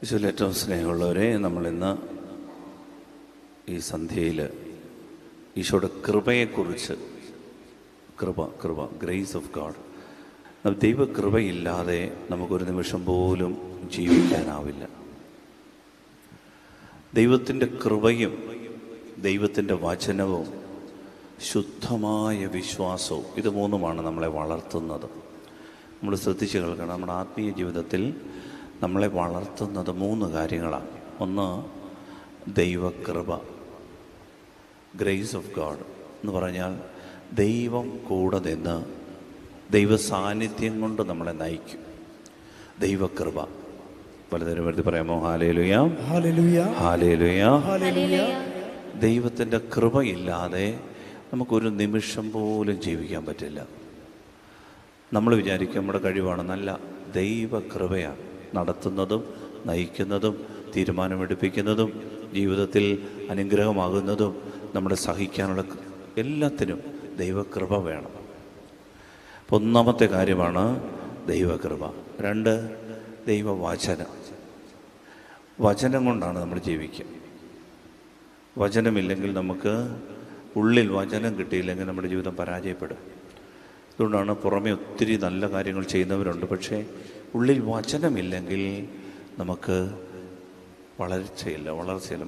ഈശോയിൽ ഏറ്റവും സ്നേഹമുള്ളവരെ, നമ്മളിന്ന് ഈ സന്ധ്യയിൽ ഈശോയുടെ കൃപയെക്കുറിച്ച്, ഗ്രേസ് ഓഫ് ഗാഡ്, ദൈവകൃപയില്ലാതെ നമുക്കൊരു നിമിഷം പോലും ജീവിക്കാനാവില്ല. ദൈവത്തിൻ്റെ കൃപയും ദൈവത്തിൻ്റെ വചനവും ശുദ്ധമായ വിശ്വാസവും, ഇത് മൂന്നുമാണ് നമ്മളെ വളർത്തുന്നത്. നമ്മൾ ശ്രദ്ധിച്ച് കേൾക്കണം, നമ്മുടെ ആത്മീയ ജീവിതത്തിൽ നമ്മളെ വളർത്തുന്നത് മൂന്ന് കാര്യങ്ങളാണ്. ഒന്ന്, ദൈവകൃപ, ഗ്രേസ് ഓഫ് ഗാഡ് എന്ന് പറഞ്ഞാൽ ദൈവം കൂടെ നിന്ന് ദൈവ സാന്നിധ്യം കൊണ്ട് നമ്മളെ നയിക്കും. ദൈവകൃപ പലതരം വരുത്തി പറയാമോ? Hallelujah, hallelujah, hallelujah, hallelujah. ദൈവത്തിൻ്റെ കൃപയില്ലാതെ നമുക്കൊരു നിമിഷം പോലും ജീവിക്കാൻ പറ്റില്ല. നമ്മൾ വിചാരിക്കും നമ്മുടെ കഴിവാണ്. നല്ല ദൈവകൃപയാണ് നടത്തുന്നതും നയിക്കുന്നതും തീരുമാനമെടുപ്പിക്കുന്നതും ജീവിതത്തിൽ അനുഗ്രഹമാകുന്നതും നമ്മുടെ സഹിക്കാനുള്ള എല്ലാത്തിനും ദൈവകൃപ വേണം. അപ്പോൾ ഒന്നാമത്തെ കാര്യമാണ് ദൈവകൃപ. രണ്ട്, ദൈവവചനം. വചനം കൊണ്ടാണ് നമ്മൾ ജീവിക്കുക. വചനമില്ലെങ്കിൽ, നമുക്ക് ഉള്ളിൽ വചനം കിട്ടിയില്ലെങ്കിൽ നമ്മുടെ ജീവിതം പരാജയപ്പെടും. അതുകൊണ്ടാണ് പുറമെ ഒത്തിരി നല്ല കാര്യങ്ങൾ ചെയ്യുന്നവരുണ്ട്, പക്ഷേ ഉള്ളിൽ വചനമില്ലെങ്കിൽ നമുക്ക് വളർച്ചയില്ല,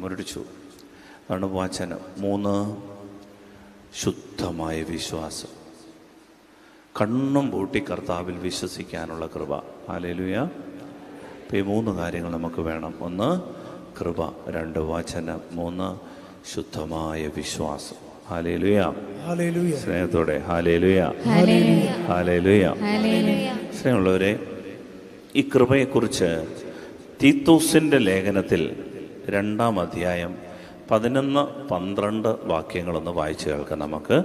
മുരടിച്ചു. അതാണ് വചനം. മൂന്ന്, ശുദ്ധമായ വിശ്വാസം. കണ്ണും പൂട്ടി കർത്താവിൽ വിശ്വസിക്കാനുള്ള കൃപ. ഹല്ലേലൂയ. അപ്പോൾ ഈ മൂന്ന് കാര്യങ്ങൾ നമുക്ക് വേണം. ഒന്ന്, കൃപ. രണ്ട്, വചനം. മൂന്ന്, ശുദ്ധമായ വിശ്വാസം. Hallelujah, hallelujah. സ്നേഹത്തോടെ ഹല്ലേലൂയ, ഹല്ലേലൂയ, ഹല്ലേലൂയ, ഹല്ലേലൂയ. സ്നേഹമുള്ളവരെ, ഈ കൃപയെക്കുറിച്ച് തീത്തോസിൻ്റെ ലേഖനത്തിൽ 2-ാം അധ്യായം 11-12 വാക്യങ്ങളൊന്ന് വായിച്ചു കേൾക്കാം നമുക്ക്.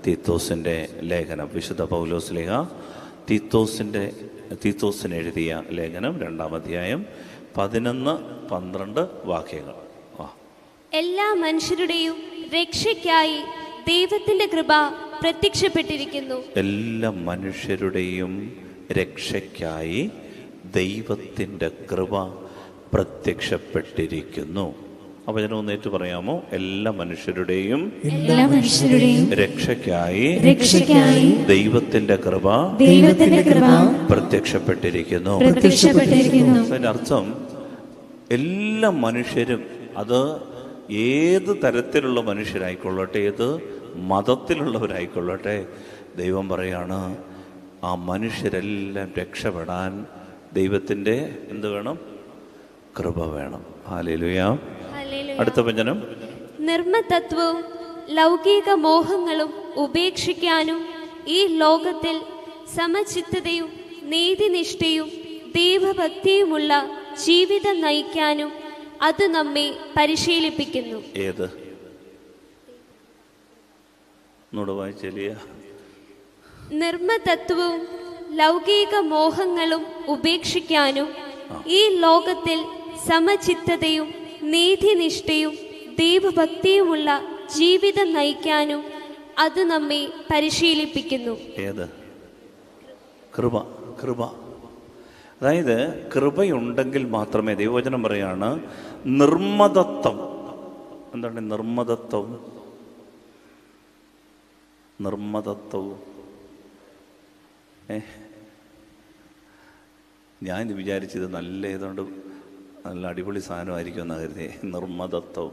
തീത്തോസിൻ്റെ ലേഖനം, വിശുദ്ധ പൗലോസ് ശ്ലീഹ തീത്തോസിന് എഴുതിയ ലേഖനം 2-ാം അധ്യായം 11-12 വാക്യങ്ങൾ. എല്ലാ മനുഷ്യരുടെയും രക്ഷയ്ക്കായി ദൈവത്തിന്റെ കൃപ പ്രത്യക്ഷപ്പെട്ടിരിക്കുന്നു. എല്ലാ മനുഷ്യരുടെയും രക്ഷയ്ക്കായി ദൈവത്തിൻ്റെ കൃപ പ്രത്യക്ഷപ്പെട്ടിരിക്കുന്നു. അപ്പോൾ ഞാൻ ഒന്നേറ്റ് പറയാമോ? എല്ലാ മനുഷ്യരുടെയും രക്ഷയ്ക്കായി ദൈവത്തിന്റെ കൃപ പ്രത്യക്ഷപ്പെട്ടിരിക്കുന്നു. അതിന്റെ അർത്ഥം, എല്ലാ മനുഷ്യരും, അത് ഏത് തരത്തിലുള്ള മനുഷ്യരായിക്കൊള്ളട്ടെ, ഏത് മതത്തിലുള്ളവരായിക്കൊള്ളട്ടെ, ദൈവം പറയാണ്, ആ മനുഷ്യരെല്ലാം രക്ഷപ്പെടാൻ ദൈവത്തിൻ്റെ എന്ത് വേണം? കൃപ വേണം. ഹല്ലേലൂയ. അടുത്ത വചനം, നിർമ്മതത്വവും ലൗകിക മോഹങ്ങളും ഉപേക്ഷിക്കാനും ഈ ലോകത്തിൽ സമചിത്തതയും നീതിനിഷ്ഠയും ദൈവഭക്തിയുമുള്ള ജീവിതം നയിക്കാനും അത് നമ്മെ പരിശീലിപ്പിക്കുന്നു. ഏത് വായിച്ചെലിയ? നിർമ്മതത്വവും ലൗകിക മോഹങ്ങളും ഉപേക്ഷിക്കാനും ഈ ലോകത്തിൽ സമചിത്തതയും നീതിനിഷ്ഠയും ദൈവഭക്തിയുമുള്ള ജീവിതം നയിക്കാനും അത് നമ്മെ പരിശീലിപ്പിക്കുന്നു. ഏത്? കൃപ. അതായത് കൃപയുണ്ടെങ്കിൽ മാത്രമേ, ദൈവവചനം പറയാണ്, നിർമ്മതത്വം. എന്താണ് നിർമ്മതത്വം? ഞാൻ വിചാരിച്ചത് നല്ല ഏതുകൊണ്ട് നല്ല അടിപൊളി സാധനമായിരിക്കും എന്നാണ് കരുതി. നിർമ്മതത്വം,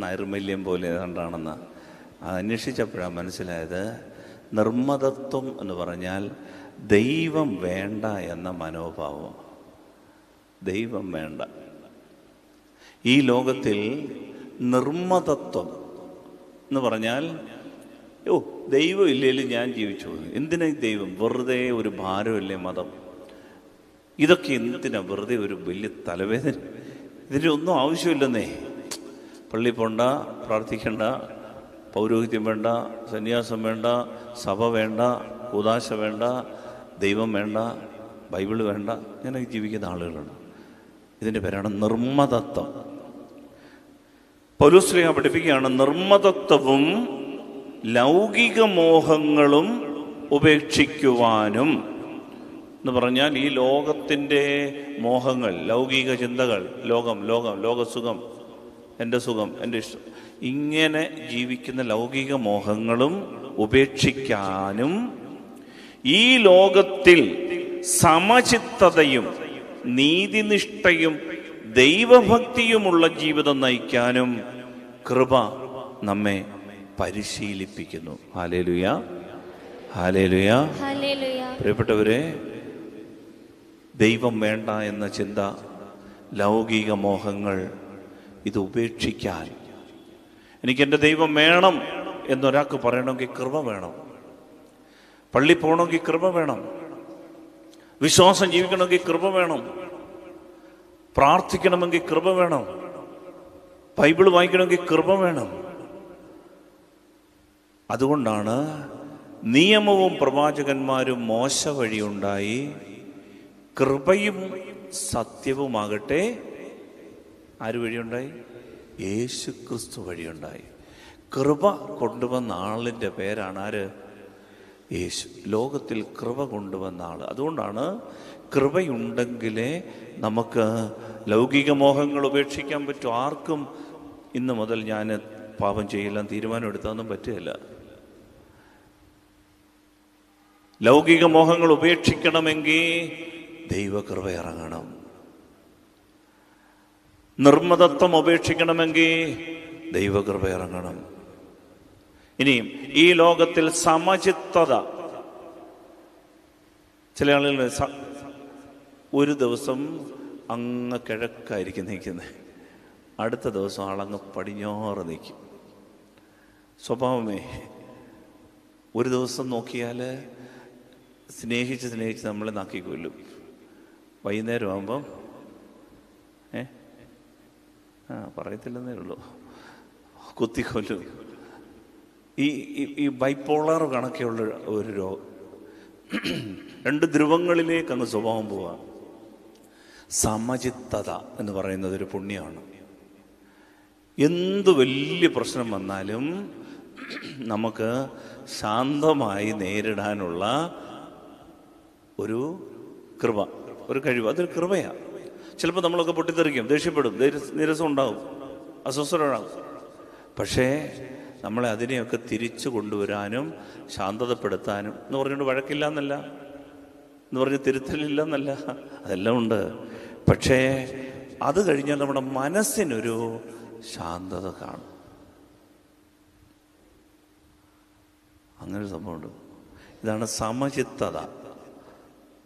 നൈർമല്യം പോലെ ഏതാണ്ടാണെന്ന് അന്വേഷിച്ചപ്പോഴാണ് മനസ്സിലായത്. നിർമ്മതത്വം എന്ന് പറഞ്ഞാൽ ദൈവം വേണ്ട എന്ന മനോഭാവം. ദൈവം വേണ്ട. ഈ ലോകത്തിൽ നിർമ്മതത്വം എന്ന് പറഞ്ഞാൽ, ദൈവം ഇല്ലേലും ഞാൻ ജീവിച്ചു പോകും. എന്തിനാ ദൈവം? വെറുതെ ഒരു ഭാരമല്ലേ മതം? ഇതൊക്കെ എന്തിനാ വെറുതെ ഒരു വലിയ തലവേദന? ഇതിൻ്റെ ഒന്നും ആവശ്യമില്ലെന്നേ. പള്ളി പോണ്ട, പ്രാർത്ഥിക്കണ്ട, പൗരോഹിത്യം വേണ്ട, സന്യാസം വേണ്ട, സഭ വേണ്ട, ഉദാശ വേണ്ട, ദൈവം വേണ്ട, ബൈബിള് വേണ്ട, ഇങ്ങനെ ജീവിക്കുന്ന ആളുകളാണ്. ഇതിൻ്റെ പേരാണ് നിർമ്മതത്വം. പൗലോസ് ശ്ലീഹ പഠിപ്പിക്കുകയാണ്, നിർമ്മതത്വവും ലൗകിക മോഹങ്ങളും ഉപേക്ഷിക്കുവാനും എന്ന് പറഞ്ഞാൽ ഈ ലോകത്തിൻ്റെ മോഹങ്ങൾ, ലൗകിക ചിന്തകൾ, ലോകസുഖം, എൻ്റെ സുഖം, എൻ്റെ ഇഷ്ടം, ഇങ്ങനെ ജീവിക്കുന്ന ലൗകിക മോഹങ്ങളും ഉപേക്ഷിക്കാനും ഈ ലോകത്തിൽ സമചിത്തതയും നീതിനിഷ്ഠയും ദൈവഭക്തിയുമുള്ള ജീവിതം നയിക്കാനും കൃപ നമ്മെ പരിശീലിപ്പിക്കുന്നു. Hallelujah, hallelujah. പ്രിയപ്പെട്ടവരെ, ദൈവം വേണ്ട എന്ന ചിന്ത, ലൗകിക മോഹങ്ങൾ, ഇത് ഉപേക്ഷിക്കാൻ, എനിക്കെൻ്റെ ദൈവം വേണം എന്നൊരാൾക്ക് പറയണമെങ്കിൽ കൃപ വേണം. പള്ളി പോകണമെങ്കിൽ കൃപ വേണം. വിശ്വാസം ജീവിക്കണമെങ്കിൽ കൃപ വേണം. പ്രാർത്ഥിക്കണമെങ്കിൽ കൃപ വേണം. ബൈബിൾ വായിക്കണമെങ്കിൽ കൃപ വേണം. അതുകൊണ്ടാണ് നിയമവും പ്രവാചകന്മാരും മോശ വഴിയുണ്ടായി, കൃപയും സത്യവുമാകട്ടെ ആര് വഴിയുണ്ടായി? യേശു ക്രിസ്തു വഴിയുണ്ടായി. കൃപ കൊണ്ടുവന്ന ആളിൻ്റെ പേരാണ് ആര്? യേശു. ലോകത്തിൽ കൃപ കൊണ്ടുവന്ന ആൾ. അതുകൊണ്ടാണ് കൃപയുണ്ടെങ്കിലേ നമുക്ക് ലൗകിക മോഹങ്ങൾ ഉപേക്ഷിക്കാൻ പറ്റും. ആർക്കും ഇന്ന് മുതൽ ഞാൻ പാപം ചെയ്യില്ല തീരുമാനം എടുത്താന്നും പറ്റുകയില്ല. ലൗകിക മോഹങ്ങൾ ഉപേക്ഷിക്കണമെങ്കിൽ ദൈവകൃപ ഇറങ്ങണം. നിർമ്മതത്വം ഉപേക്ഷിക്കണമെങ്കിൽ ദൈവകൃപ ഇറങ്ങണം. ഇനിയും ഈ ലോകത്തിൽ സമചിത്തത, ചില ആളുകൾ ഒരു ദിവസം അങ്ങ് കിഴക്കായിരിക്കും നിൽക്കുന്നത്, അടുത്ത ദിവസം ആളങ്ങ് പടിഞ്ഞാറ് നിൽക്കും. സ്വഭാവമേ. ഒരു ദിവസം നോക്കിയാൽ സ്നേഹിച്ച് നമ്മളെ നാക്കിക്കൊല്ലും. വൈകുന്നേരം ആകുമ്പം പറയത്തില്ലെന്നേ ഉള്ളൂ, കുത്തിക്കൊല്ലും. ഈ ബൈപ്പോളർ കണക്കെയുള്ള ഒരു രോഗം, രണ്ട് ധ്രുവങ്ങളിലേക്ക് അങ്ങ് സ്വഭാവം പോവാ. സമചിത്തത എന്ന് പറയുന്നത് ഒരു പുണ്യമാണ്. എന്ത് വലിയ പ്രശ്നം വന്നാലും നമുക്ക് ശാന്തമായി നേരിടാനുള്ള ഒരു കൃപ, ഒരു കഴിവ്, അതൊരു കൃപയാണ്. ചിലപ്പോൾ നമ്മളൊക്കെ പൊട്ടിത്തെറിക്കും, ദേഷ്യപ്പെടും, നിരസം ഉണ്ടാവും, അസ്വസ്ഥരാകും. പക്ഷേ നമ്മളെ അതിനെയൊക്കെ തിരിച്ചു കൊണ്ടുവരാനും ശാന്തതപ്പെടുത്താനും എന്ന് പറഞ്ഞുകൊണ്ട് വഴക്കില്ല എന്നല്ല, എന്ന് പറഞ്ഞ് തിരുത്തലില്ല എന്നല്ല, അതെല്ലാം ഉണ്ട്. പക്ഷേ അത് കഴിഞ്ഞാൽ നമ്മുടെ മനസ്സിനൊരു ശാന്തത കാണും. അങ്ങനൊരു സംഭവമുണ്ട്. ഇതാണ് സമചിത്തത.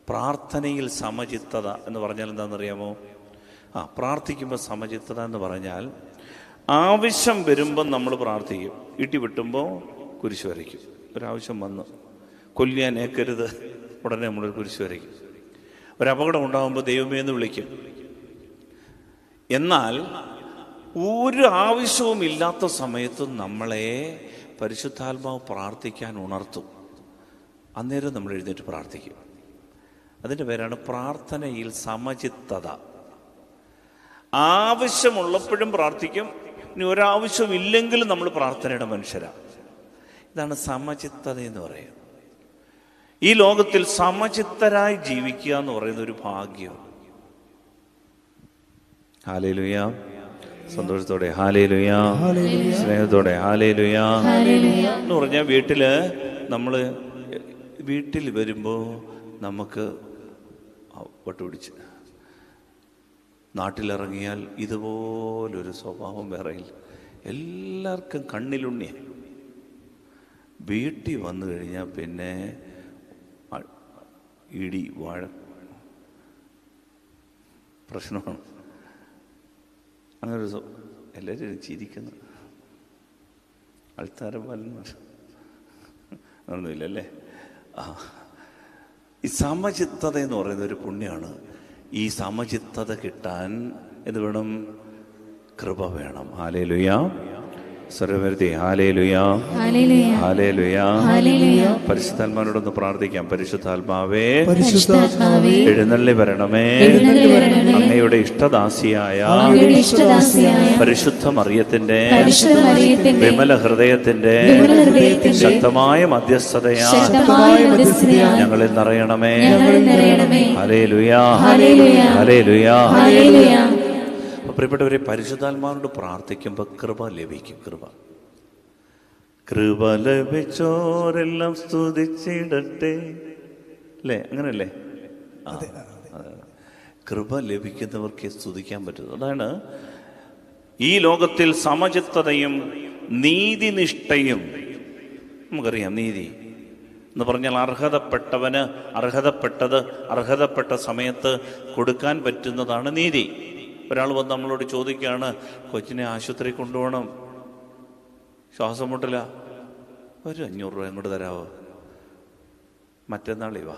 പ്രാർത്ഥനയിൽ സമചിത്തത എന്ന് പറഞ്ഞാൽ എന്താണെന്നറിയാമോ? പ്രാർത്ഥിക്കുമ്പോൾ സമചിത്തത എന്ന് പറഞ്ഞാൽ ആവശ്യം വരുമ്പം നമ്മൾ പ്രാർത്ഥിക്കും, ഇട്ടി വെട്ടുമ്പോൾ കുരിശ് വരയ്ക്കും. ഒരാവശ്യം വന്ന് കൊല്ലാനേക്കരുത്, ഉടനെ നമ്മളൊരു കുരിശ് വരയ്ക്കും. ഒരപകടം ഉണ്ടാകുമ്പോൾ ദൈവമേ എന്ന് വിളിക്കും. എന്നാൽ ഒരു ആവശ്യവും ഇല്ലാത്ത സമയത്തും നമ്മളെ പരിശുദ്ധാത്മാവ് പ്രാർത്ഥിക്കാൻ ഉണർത്തും. അന്നേരം നമ്മൾ എഴുന്നേറ്റ് പ്രാർത്ഥിക്കും. അതിൻ്റെ പേരാണ് പ്രാർത്ഥനയിൽ സമചിത്തത. ആവശ്യമുള്ളപ്പോഴും പ്രാർത്ഥിക്കും, ഇനി ഒരാവശ്യം ഇല്ലെങ്കിലും നമ്മൾ പ്രാർത്ഥനയുടെ മനുഷ്യരാണ്. ഇതാണ് സമചിത്തത എന്ന് പറയുന്നത്. ഈ ലോകത്തിൽ സമചിത്തരായി ജീവിക്കുക എന്ന് പറയുന്ന ഒരു ഭാഗ്യം. ഹല്ലേലൂയ. സന്തോഷത്തോടെ ഹല്ലേലൂയ, സ്നേഹത്തോടെ ഹല്ലേലൂയ എന്ന് പറഞ്ഞാൽ വീട്ടിൽ വരുമ്പോൾ നമുക്ക് വട്ടുപിടിച്ച്, നാട്ടിലിറങ്ങിയാൽ ഇതുപോലൊരു സ്വഭാവം വേറെയില്ല. എല്ലാവർക്കും കണ്ണിലുണ്ണിയ. വീട്ടിൽ വന്നു കഴിഞ്ഞാൽ പിന്നെ ഇടി വാഴ പ്രശ്നമാണ്. അങ്ങനൊരു എല്ലാവരും ചിരിക്കുന്നു. അൾത്താരപാലന്മാർ ഒന്നുമില്ലല്ലേ? ഈ സമചിത്തത എന്ന് പറയുന്ന ഒരു പുണ്യമാണ്. ഈ സമചിത്തത കിട്ടാൻ എന്ത് വേണം? കൃപ വേണം. ഹല്ലേലൂയ. സർവ്വമൂർത്തി ഹല്ലേലൂയ, ഹല്ലേലൂയ. പരിശുദ്ധാത്മാവിനോടൊന്ന് പ്രാർത്ഥിക്കാം. പരിശുദ്ധാത്മാവേ, എഴുന്നള്ളി വരണമേ. അങ്ങയുടെ ഇഷ്ടദാസിയായ പരിശുദ്ധ മറിയത്തിന്റെ വിമല ഹൃദയത്തിന്റെ ശക്തമായ മധ്യസ്ഥതയാൽ ഞങ്ങളിൽ നിറയണമേ. Hallelujah, hallelujah. പ്രിയപ്പെട്ടവരെ, പരിശുദ്ധാത്മാവിനോട് പ്രാർത്ഥിക്കുമ്പോൾ കൃപ ലഭിക്കും. കൃപ ലഭിച്ചോരെല്ലാം സ്തുതിച്ചിടട്ടെ, അല്ലേ? അങ്ങനല്ലേ? കൃപ ലഭിക്കുന്നവർക്ക് സ്തുതിക്കാൻ പറ്റും. അതാണ് ഈ ലോകത്തിൽ സമചിത്തതയും നീതിനിഷ്ഠയും. നമുക്കറിയാം, നീതി എന്ന് പറഞ്ഞാൽ അർഹതപ്പെട്ടവന് അർഹതപ്പെട്ടത് അർഹതപ്പെട്ട സമയത്ത് കൊടുക്കാൻ പറ്റുന്നതാണ് നീതി. ഒരാൾ വന്ന് നമ്മളോട് ചോദിക്കുകയാണ്, കൊച്ചിനെ ആശുപത്രി കൊണ്ടുപോകണം, ശ്വാസം മുട്ടില്ല, ഒരു 500 രൂപ ഇങ്ങോട്ട് തരാമോ, മറ്റന്നാളേ വാ,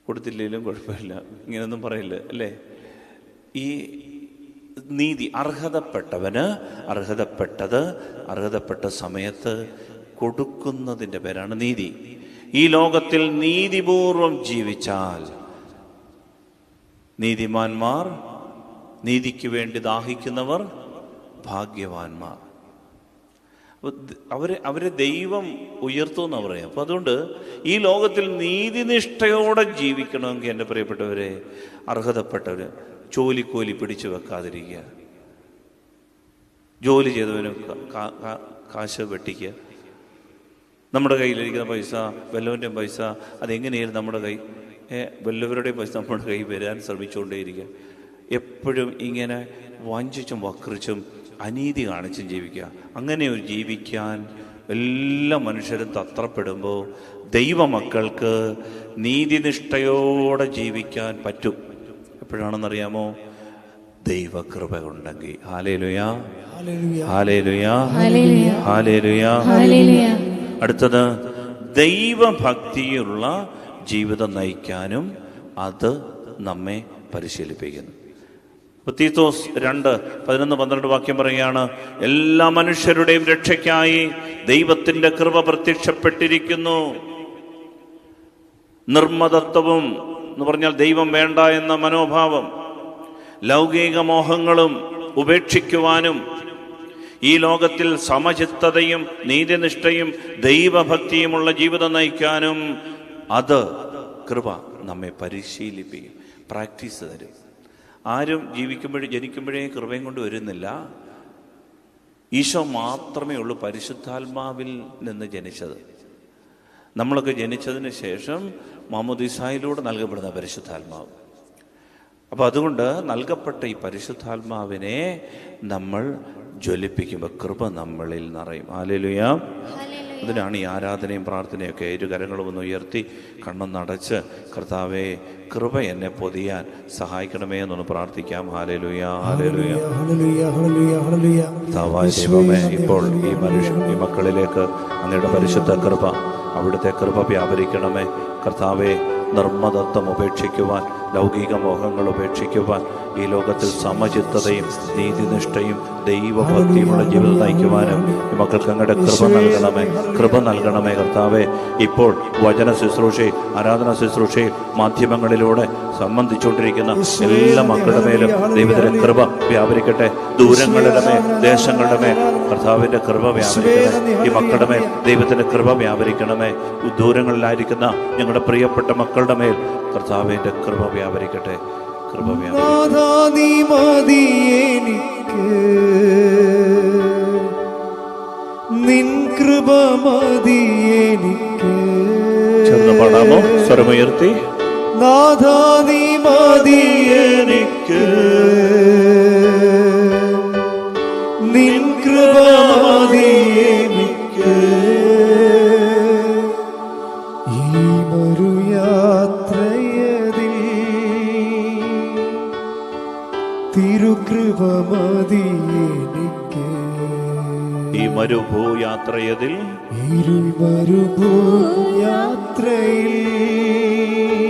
കൊടുത്തില്ലെങ്കിലും കുഴപ്പമില്ല, ഇങ്ങനെയൊന്നും പറയില്ല, അല്ലേ? ഈ നീതി, അർഹതപ്പെട്ടവന് അർഹതപ്പെട്ടത് അർഹതപ്പെട്ട സമയത്ത് കൊടുക്കുന്നതിൻ്റെ പേരാണ് നീതി. ഈ ലോകത്തിൽ നീതിപൂർവം ജീവിച്ചാൽ നീതിമാന്മാർ, നീതിക്ക് വേണ്ടി ദാഹിക്കുന്നവർ ഭാഗ്യവാന്മാർ. അവരെ ദൈവം ഉയർത്തുമെന്ന് പറയാം. അപ്പം അതുകൊണ്ട് ഈ ലോകത്തിൽ നീതിനിഷ്ഠയോടെ ജീവിക്കണമെങ്കിൽ എൻ്റെ പ്രിയപ്പെട്ടവരെ, അർഹതപ്പെട്ടവർ ജോലിക്കോലി പിടിച്ചു വെക്കാതിരിക്കുക, ജോലി ചെയ്തവന് കാശ് വെട്ടിക്കുക. നമ്മുടെ കയ്യിലിരിക്കുന്ന പൈസ, വല്ലവൻ്റെയും പൈസ, അതെങ്ങനെയായിരുന്നു നമ്മുടെ കൈ, വല്ലവരുടെയും പൈസ നമ്മുടെ കൈ വരാൻ ശ്രമിച്ചുകൊണ്ടേയിരിക്കുക. എപ്പോഴും ഇങ്ങനെ വഞ്ചിച്ചും വക്രിച്ചും അനീതി കാണിച്ചും ജീവിക്കുക. അങ്ങനെ ഒരു ജീവിക്കാൻ എല്ലാ മനുഷ്യരും തത്രപ്പെടുമ്പോൾ ദൈവമക്കൾക്ക് നീതിനിഷ്ഠയോടെ ജീവിക്കാൻ പറ്റും. എപ്പോഴാണെന്നറിയാമോ? ദൈവകൃപ ഉണ്ടെങ്കിൽ. Hallelujah, hallelujah, hallelujah. അടുത്തത്, ദൈവഭക്തിയുള്ള ജീവിതം നയിക്കാനും അത് നമ്മെ പരിശീലിപ്പിക്കുന്നു. തീത്തോസ് 2:11-12 വാക്യം പറയുകയാണ്, എല്ലാ മനുഷ്യരുടെയും രക്ഷയ്ക്കായി ദൈവത്തിൻ്റെ കൃപ പ്രത്യക്ഷപ്പെട്ടിരിക്കുന്നു. നിർമ്മതത്വവും എന്ന് പറഞ്ഞാൽ ദൈവം വേണ്ട എന്ന മനോഭാവം, ലൗകിക മോഹങ്ങളും ഉപേക്ഷിക്കുവാനും ഈ ലോകത്തിൽ സമചിത്തതയും നീതിനിഷ്ഠയും ദൈവഭക്തിയുമുള്ള ജീവിതം നയിക്കാനും അത് കൃപ നമ്മെ പരിശീലിപ്പിക്കും, പ്രാക്ടീസ് തരും. ആരും ജനിക്കുമ്പോഴേ കൃപയും കൊണ്ട് വരുന്നില്ല. ഈശോ മാത്രമേ ഉള്ളൂ പരിശുദ്ധാത്മാവിൽ നിന്ന് ജനിച്ചത്. നമ്മളൊക്കെ ജനിച്ചതിന് ശേഷം മാമോദീസായിലൂടെ നൽകപ്പെടുന്ന പരിശുദ്ധാത്മാവ്. അപ്പോൾ അതുകൊണ്ട് നൽകപ്പെട്ട ഈ പരിശുദ്ധാത്മാവിനെ നമ്മൾ ജ്വലിപ്പിക്കുമ്പോൾ കൃപ നമ്മളിൽ നിറയും. ഹല്ലേലൂയ. അതിനാണ് ഈ ആരാധനയും പ്രാർത്ഥനയൊക്കെ. ഇരുകരങ്ങളും ഒന്ന് ഉയർത്തി കണ്ണൊന്നടച്ച്, കർത്താവേ കൃപ എന്നെ പൊതിയാൻ സഹായിക്കണമേ എന്നൊന്ന് പ്രാർത്ഥിക്കാം. Hallelujah, hallelujah. കർത്താവായ ദൈവമേ, ഇപ്പോൾ ഈ മക്കളിലേക്ക് അങ്ങയുടെ പരിശുദ്ധ കൃപ, അവിടുത്തെ കൃപ വ്യാപരിക്കണമേ. കർത്താവേ, നിർമ്മതത്വം ഉപേക്ഷിക്കുവാൻ, ലൗകിക മോഹങ്ങൾ ഉപേക്ഷിക്കുവാൻ, ഈ ലോകത്തിൽ സമചിത്തതയും നീതിനിഷ്ഠയും ദൈവഭക്തിയുമുള്ള ജീവിതം നയിക്കുവാനും ഈ മക്കൾക്ക് അങ്ങയുടെ കൃപ നൽകണമേ കർത്താവേ. ഇപ്പോൾ വചന ശുശ്രൂഷയിൽ, ആരാധന ശുശ്രൂഷയിൽ, മാധ്യമങ്ങളിലൂടെ സംബന്ധിച്ചുകൊണ്ടിരിക്കുന്ന എല്ലാ മക്കളുടെ മേലും ദൈവത്തിന്റെ കൃപ വ്യാപരിക്കട്ടെ. ദൂരങ്ങളുടെ മേൽ, ദേശങ്ങളുടെ മേൽ കർത്താവിന്റെ കൃപ വ്യാപരിക്കണമേ. ഈ മക്കളുടെ മേൽ ദൈവത്തിന്റെ കൃപ വ്യാപരിക്കണമേ. ദൂരങ്ങളിലായിരിക്കുന്ന ഞങ്ങളുടെ പ്രിയപ്പെട്ട മക്കളുടെ മേൽ കർത്താവിന്റെ കൃപ വ്യാപരിക്കട്ടെ. കൃപ നിൻ കൃപ മതി എനിക്ക്. ചേർന്ന് പാടാമോ? സ്വരമുയർത്തി. നാഥാ നീ മതി എനിക്ക്, നിൻ കൃപ മതി എനിക്ക്. ഈ മരുയാത്രയതിൽ തിരുകൃപ മതി എനിക്ക്. ഈ മരുഭൂയാത്രയതിൽ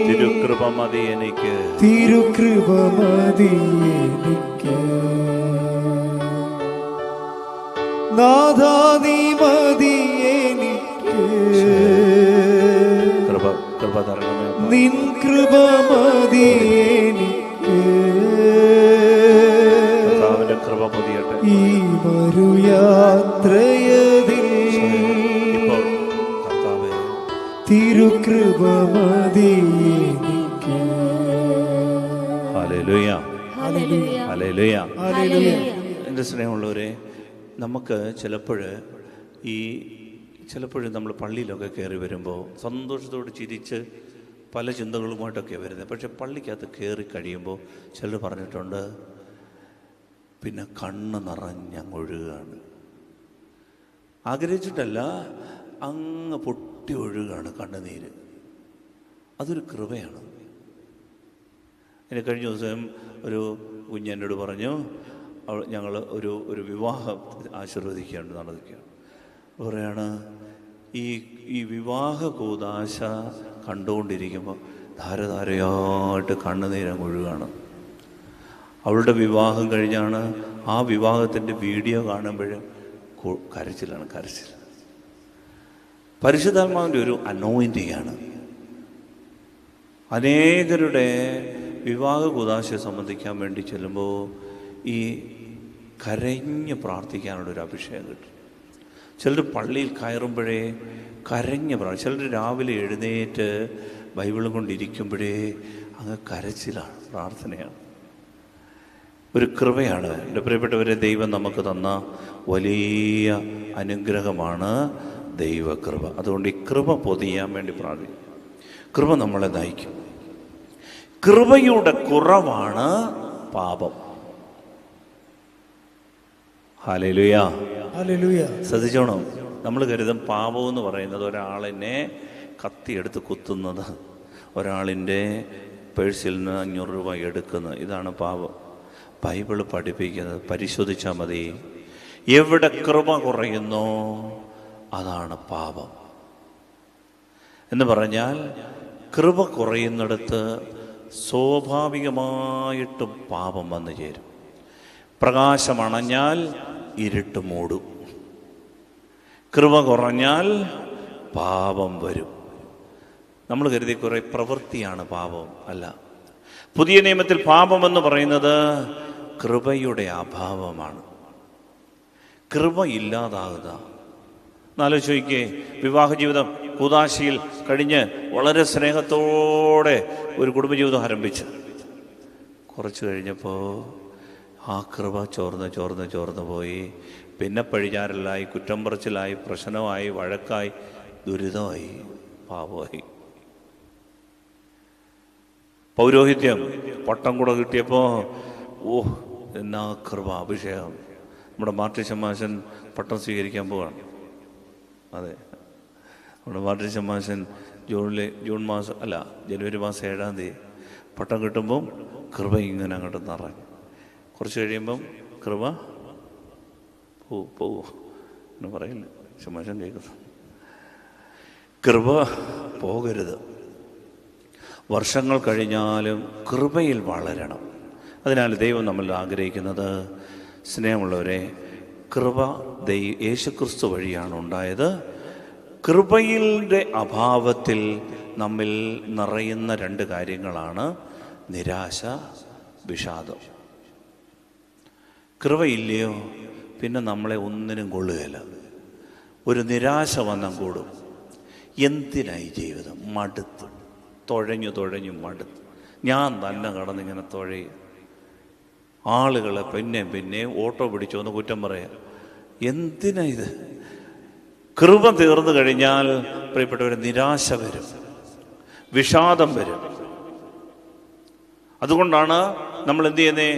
തിരുകൃപ മതി എനിക്ക്. തിരുകൃപ മതി എനിക്ക്. നാഥാ നീ മതി എനിക്ക്. കൃപ തരണമേ. നിൻ കൃപ മതി എനിക്ക്. കർത്താവിന്റെ കൃപ പൊതിയട്ടെ. ഈ മരുയാത്രയതിൽ ഇപ്പോൾ കർത്താവേ തിരുകൃപ മതി എനിക്ക്. Hallelujah, hallelujah, hallelujah. ഹല്ലേലൂയ. എൻ്റെ സ്നേഹമുള്ളവരെ, നമുക്ക് ചിലപ്പോഴും നമ്മൾ പള്ളിയിലൊക്കെ കയറി വരുമ്പോൾ സന്തോഷത്തോട് ചിരിച്ച് പല ചിന്തകളുമായിട്ടൊക്കെ വരുന്നത്. പക്ഷെ പള്ളിക്കകത്ത് കയറി കഴിയുമ്പോൾ ചിലർ പറഞ്ഞിട്ടുണ്ട്, പിന്നെ കണ്ണ് നിറഞ്ഞൊഴുകുകയാണ്. ആഗ്രഹിച്ചിട്ടല്ല, അങ്ങ് പൊട്ടി ഒഴുകുകയാണ് കണ്ണുനീര്. അതൊരു കൃപയാണ്. കഴിഞ്ഞ ദിവസം ഒരു കുഞ്ഞെന്നോട് പറഞ്ഞു, ഞങ്ങൾ ഒരു വിവാഹം ആശീർവദിക്കുകയാണ്, നടന്നിരിക്കുകയാണ്. പറയാണ്, ഈ വിവാഹ കൂദാശ കണ്ടുകൊണ്ടിരിക്കുമ്പോൾ ധാരധാരയായിട്ട് കണ്ണുനീരം ഒഴുകാണ്. അവളുടെ വിവാഹം കഴിഞ്ഞാണ് ആ വിവാഹത്തിൻ്റെ വീഡിയോ കാണുമ്പോഴും കരച്ചിലാണ്. പരിശുദ്ധാത്മാവിൻ്റെ ഒരു അനോയിന്റിങ്ങാണ്. അനേകരുടെ വിവാഹ കൂദാശയെ സംബന്ധിക്കാൻ വേണ്ടി ചെല്ലുമ്പോൾ ഈ കരഞ്ഞ് പ്രാർത്ഥിക്കാനുള്ളൊരു അഭിഷേകം കിട്ടും. ചിലർ പള്ളിയിൽ കയറുമ്പോഴേ കരഞ്ഞ് ചിലർ രാവിലെ എഴുന്നേറ്റ് ബൈബിളും കൊണ്ടിരിക്കുമ്പോഴേ അങ്ങ് കരച്ചിലാണ്, പ്രാർത്ഥനയാണ്. ഒരു കൃപയാണ്. എൻ്റെ പ്രിയപ്പെട്ടവരെ, ദൈവം നമുക്ക് തന്ന വലിയ അനുഗ്രഹമാണ് ദൈവകൃപ. അതുകൊണ്ട് ഈ കൃപ പൊതിയാൻ വേണ്ടി പ്രാർത്ഥിക്കും. കൃപ നമ്മളെ നയിക്കും. കൃപയുടെ കുറവാണ് പാപം. Hallelujah, hallelujah. ശ്രദ്ധിച്ചോണം. നമ്മൾ കരുതും പാപം എന്ന് പറയുന്നത് ഒരാളിനെ കത്തിയെടുത്ത് കുത്തുന്നത്, ഒരാളിൻ്റെ പേഴ്സിൽ നിന്ന് 500 രൂപ എടുക്കുന്നത്, ഇതാണ് പാപം. ബൈബിള് പഠിപ്പിക്കുന്നത് പരിശോധിച്ചാൽ മതി. എവിടെ കൃപ കുറയുന്നോ അതാണ് പാപം. എന്ന് പറഞ്ഞാൽ കൃപ കുറയുന്നിടത്ത് സ്വാഭാവികമായിട്ടും പാപം വന്നു ചേരും. പ്രകാശമണഞ്ഞാൽ ഇരുട്ട് മൂടും. കൃപ കുറഞ്ഞാൽ പാപം വരും. നമ്മൾ കരുതി കുറേ പ്രവൃത്തിയാണ് പാപം. അല്ല, പുതിയ നിയമത്തിൽ പാപമെന്ന് പറയുന്നത് കൃപയുടെ അഭാവമാണ്. കൃപ ഇല്ലാതാകുക. എന്നാലോചിച്ച് നോക്കിയേ, വിവാഹ ജീവിതം കൂദാശയിൽ കഴിഞ്ഞ് വളരെ സ്നേഹത്തോടെ ഒരു കുടുംബജീവിതം ആരംഭിച്ചു. കുറച്ച് കഴിഞ്ഞപ്പോൾ ആ കൃപ ചോർന്ന് പോയി. പിന്നെ പഴിചാരലായി, കുറ്റം പറച്ചിലായി, പ്രശ്നമായി, വഴക്കായി, ദുരിതമായി, പാപമായി. പൗരോഹിത്യം പട്ടം കൂടെ കിട്ടിയപ്പോൾ എന്നാ കൃപ, അഭിഷേകം. നമ്മുടെ മാർട്ടി ശമാശൻ പട്ടം സ്വീകരിക്കാൻ പോവാണ്. അതെ, നമ്മുടെ മാർട്ടി ശമാശൻ ജനുവരി മാസം 7-ാം തീയതി പട്ടം കിട്ടുമ്പം കൃപ ഇങ്ങനെ അങ്ങോട്ട് നിറഞ്ഞു. കുറച്ച് കഴിയുമ്പം കൃപ പോവോ എന്ന് പറയില്ല ശമാശൻ കേൾക്കുന്നു. കൃപ പോകരുത്. വർഷങ്ങൾ കഴിഞ്ഞാലും കൃപയിൽ വളരണം. അതിനാൽ ദൈവം നമ്മൾ ആഗ്രഹിക്കുന്നത്, സ്നേഹമുള്ളവരെ, കൃപ യേശുക്രിസ്തു വഴിയാണ് ഉണ്ടായത്. കൃപയുടെ അഭാവത്തിൽ നമ്മിൽ നിറയുന്ന 2 കാര്യങ്ങളാണ് നിരാശ, വിഷാദം. കൃപയില്ലയോ പിന്നെ നമ്മളെ ഒന്നിനും കൊള്ളുകയില്ല. ഒരു നിരാശ വന്നാൽ കൂടും. എന്തിനായി ജീവിതം? മടുത്ത്, തുഴഞ്ഞു മടുത്ത്. ഞാൻ തന്നെ കടന്നിങ്ങനെ തുഴയുക. ആളുകളെ പിന്നെ ഓട്ടോ പിടിച്ചോന്ന് കുറ്റം പറയാം. എന്തിനാ ഇത്? കൃപ തീർന്നു കഴിഞ്ഞാൽ പ്രിയപ്പെട്ടവരെ നിരാശ വരും, വിഷാദം വരും. അതുകൊണ്ടാണ് നമ്മൾ എന്ത് ചെയ്യുന്നേ?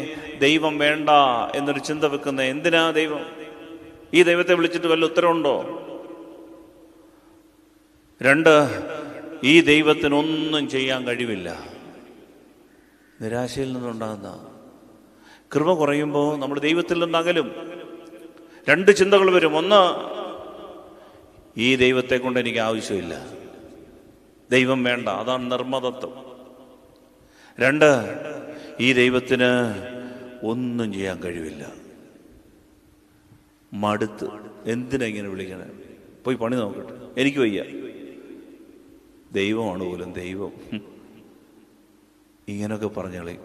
ദൈവം വേണ്ട എന്നൊരു ചിന്ത വെക്കുന്നത്. എന്തിനാ ദൈവം? ഈ ദൈവത്തെ വിളിച്ചിട്ട് വല്ല ഉത്തരവുണ്ടോ? 2, ഈ ദൈവത്തിനൊന്നും ചെയ്യാൻ കഴിവില്ല. നിരാശയിൽ നിന്നുണ്ടാകുന്ന കൃപ കുറയുമ്പോൾ നമ്മൾ ദൈവത്തിൽ നിന്നകലും. 2 ചിന്തകൾ വരും. 1, ഈ ദൈവത്തെ കൊണ്ട് എനിക്ക് ആവശ്യമില്ല, ദൈവം വേണ്ട, അതാണ് നിർമ്മതത്വം. 2, ഈ ദൈവത്തിന് ഒന്നും ചെയ്യാൻ കഴിവില്ല. മടുത്ത്. എന്തിനാ ഇങ്ങനെ വിളിക്കണേ? പോയി പണി നോക്കട്ടെ, എനിക്ക് വയ്യ. ദൈവമാണ് പോലും ദൈവം. ഇങ്ങനെയൊക്കെ പറഞ്ഞോളി.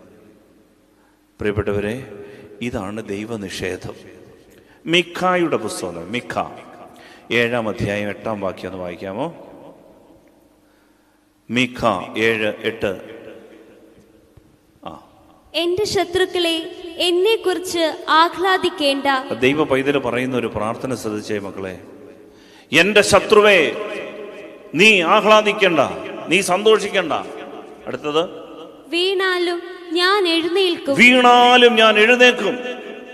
പ്രിയപ്പെട്ടവരെ, ഇതാണ് ദൈവനിഷേധം. മിഖായുടെ പുസ്തകം, മിഖ 7-ാം അധ്യായം 8-ാം വാക്യം ഒന്ന് വായിക്കാമോ? മിഖ 7:8. എന്റെ ശത്രുക്കളെ, എന്നെ കുറിച്ച് ആഹ്ലാദിക്കേണ്ട. ദൈവ പൈതൽ പറയുന്ന ഒരു പ്രാർത്ഥന ശ്രദ്ധിച്ചേ മക്കളെ. എന്റെ ശത്രുവേ, നീ ആഹ്ലാദിക്കണ്ട, നീ സന്തോഷിക്കണ്ട. അടുത്തത്, വീണാലും ഞാൻ എഴുന്നേൽക്കും. വീണാലും ഞാൻ എഴുന്നേൽക്കും.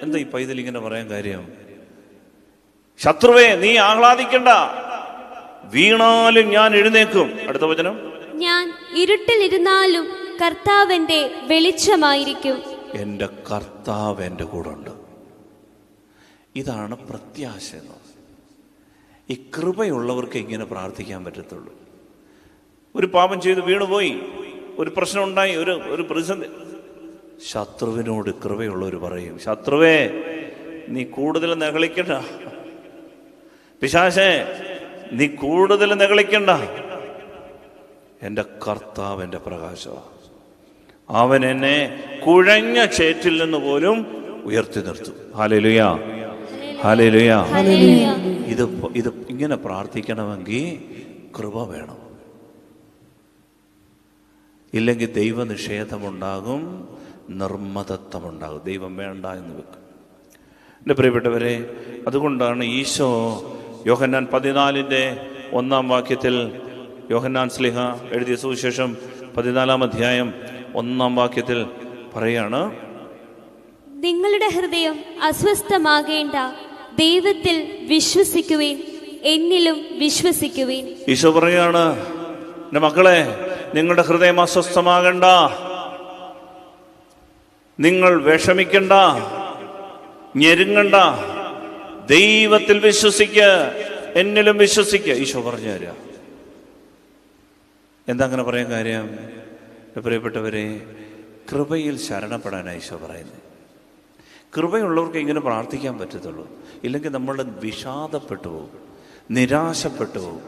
എന്താ ഈ പൈതൽ ഇങ്ങനെ പറയാൻ കാര്യം? ശത്രുവേ, നീ ആഹ്ലാദിക്കണ്ട, വീണാലും ഞാൻ എഴുന്നേൽക്കും. അടുത്ത വചനം, ഞാൻ ഇരുട്ടിലിരുന്നാലും കർത്താവിന്റെ വെളിച്ചമായിരിക്കും. എൻ്റെ കർത്താവ് എൻ്റെ കൂടെ ഉണ്ട്. ഇതാണ് പ്രത്യാശ. ഈ കൃപയുള്ളവർക്ക് ഇങ്ങനെ പ്രാർത്ഥിക്കാൻ പറ്റത്തുള്ളൂ. ഒരു പാപം ചെയ്ത് വീണുപോയി, ഒരു പ്രശ്നം ഉണ്ടായി, ഒരു പ്രതിസന്ധി, ശത്രുവിനോട് കൃപയുള്ളവർ പറയും, ശത്രുവേ നീ കൂടുതൽ നെകളിക്കണ്ട, പിശാചേ നീ കൂടുതൽ നെകളിക്കണ്ട, എൻ്റെ കർത്താവ് എൻ്റെ പ്രകാശമാണ്, അവൻ എന്നെ കുഴഞ്ഞ ചേറ്റിൽ നിന്ന് പോലും ഉയർത്തി നിർത്തും. Hallelujah, hallelujah. ഇത് ഇങ്ങനെ പ്രാർത്ഥിക്കണമെങ്കിൽ കൃപ വേണം. ഇല്ലെങ്കിൽ ദൈവനിഷേധമുണ്ടാകും, നിർമ്മതത്വമുണ്ടാകും. ദൈവം വേണ്ട എന്ന് വെക്കും. എൻ്റെ പ്രിയപ്പെട്ടവരെ, അതുകൊണ്ടാണ് ഈശോ യോഹന്നാൻ 14:1 വാക്യത്തിൽ, യോഹന്നാൻ ശ്ലീഹ എഴുതിയ സുവിശേഷം 14-ാം അധ്യായം 1 വാക്യത്തിൽ പറയാണ്, നിങ്ങളുടെ ഹൃദയം അസ്വസ്ഥമാകേണ്ട, ദൈവത്തിൽ വിശ്വസിക്കുവിൻ, എന്നിലും വിശ്വസിക്കുവിൻ. ഈശോ പറയാണ്, എൻ്റെ മക്കളെ, നിങ്ങളുടെ ഹൃദയം അസ്വസ്ഥമാകണ്ട, നിങ്ങൾ വിഷമിക്കണ്ട, ഞെരുങ്ങണ്ട, ദൈവത്തിൽ വിശ്വസിക്കുക, എന്നിലും വിശ്വസിക്കുക. ഈശോ പറഞ്ഞു തരാ. എന്താ അങ്ങനെ പറയാൻ കാര്യം? പ്രിയപ്പെട്ടവരെ, കൃപയിൽ ശരണപ്പെടാനാണ് ഈശോ പറയുന്നത്. കൃപയുള്ളവർക്ക് ഇങ്ങനെ പ്രാർത്ഥിക്കാൻ പറ്റത്തുള്ളൂ. ഇല്ലെങ്കിൽ നമ്മൾ വിഷാദപ്പെട്ടു പോകും, നിരാശപ്പെട്ടു പോകും,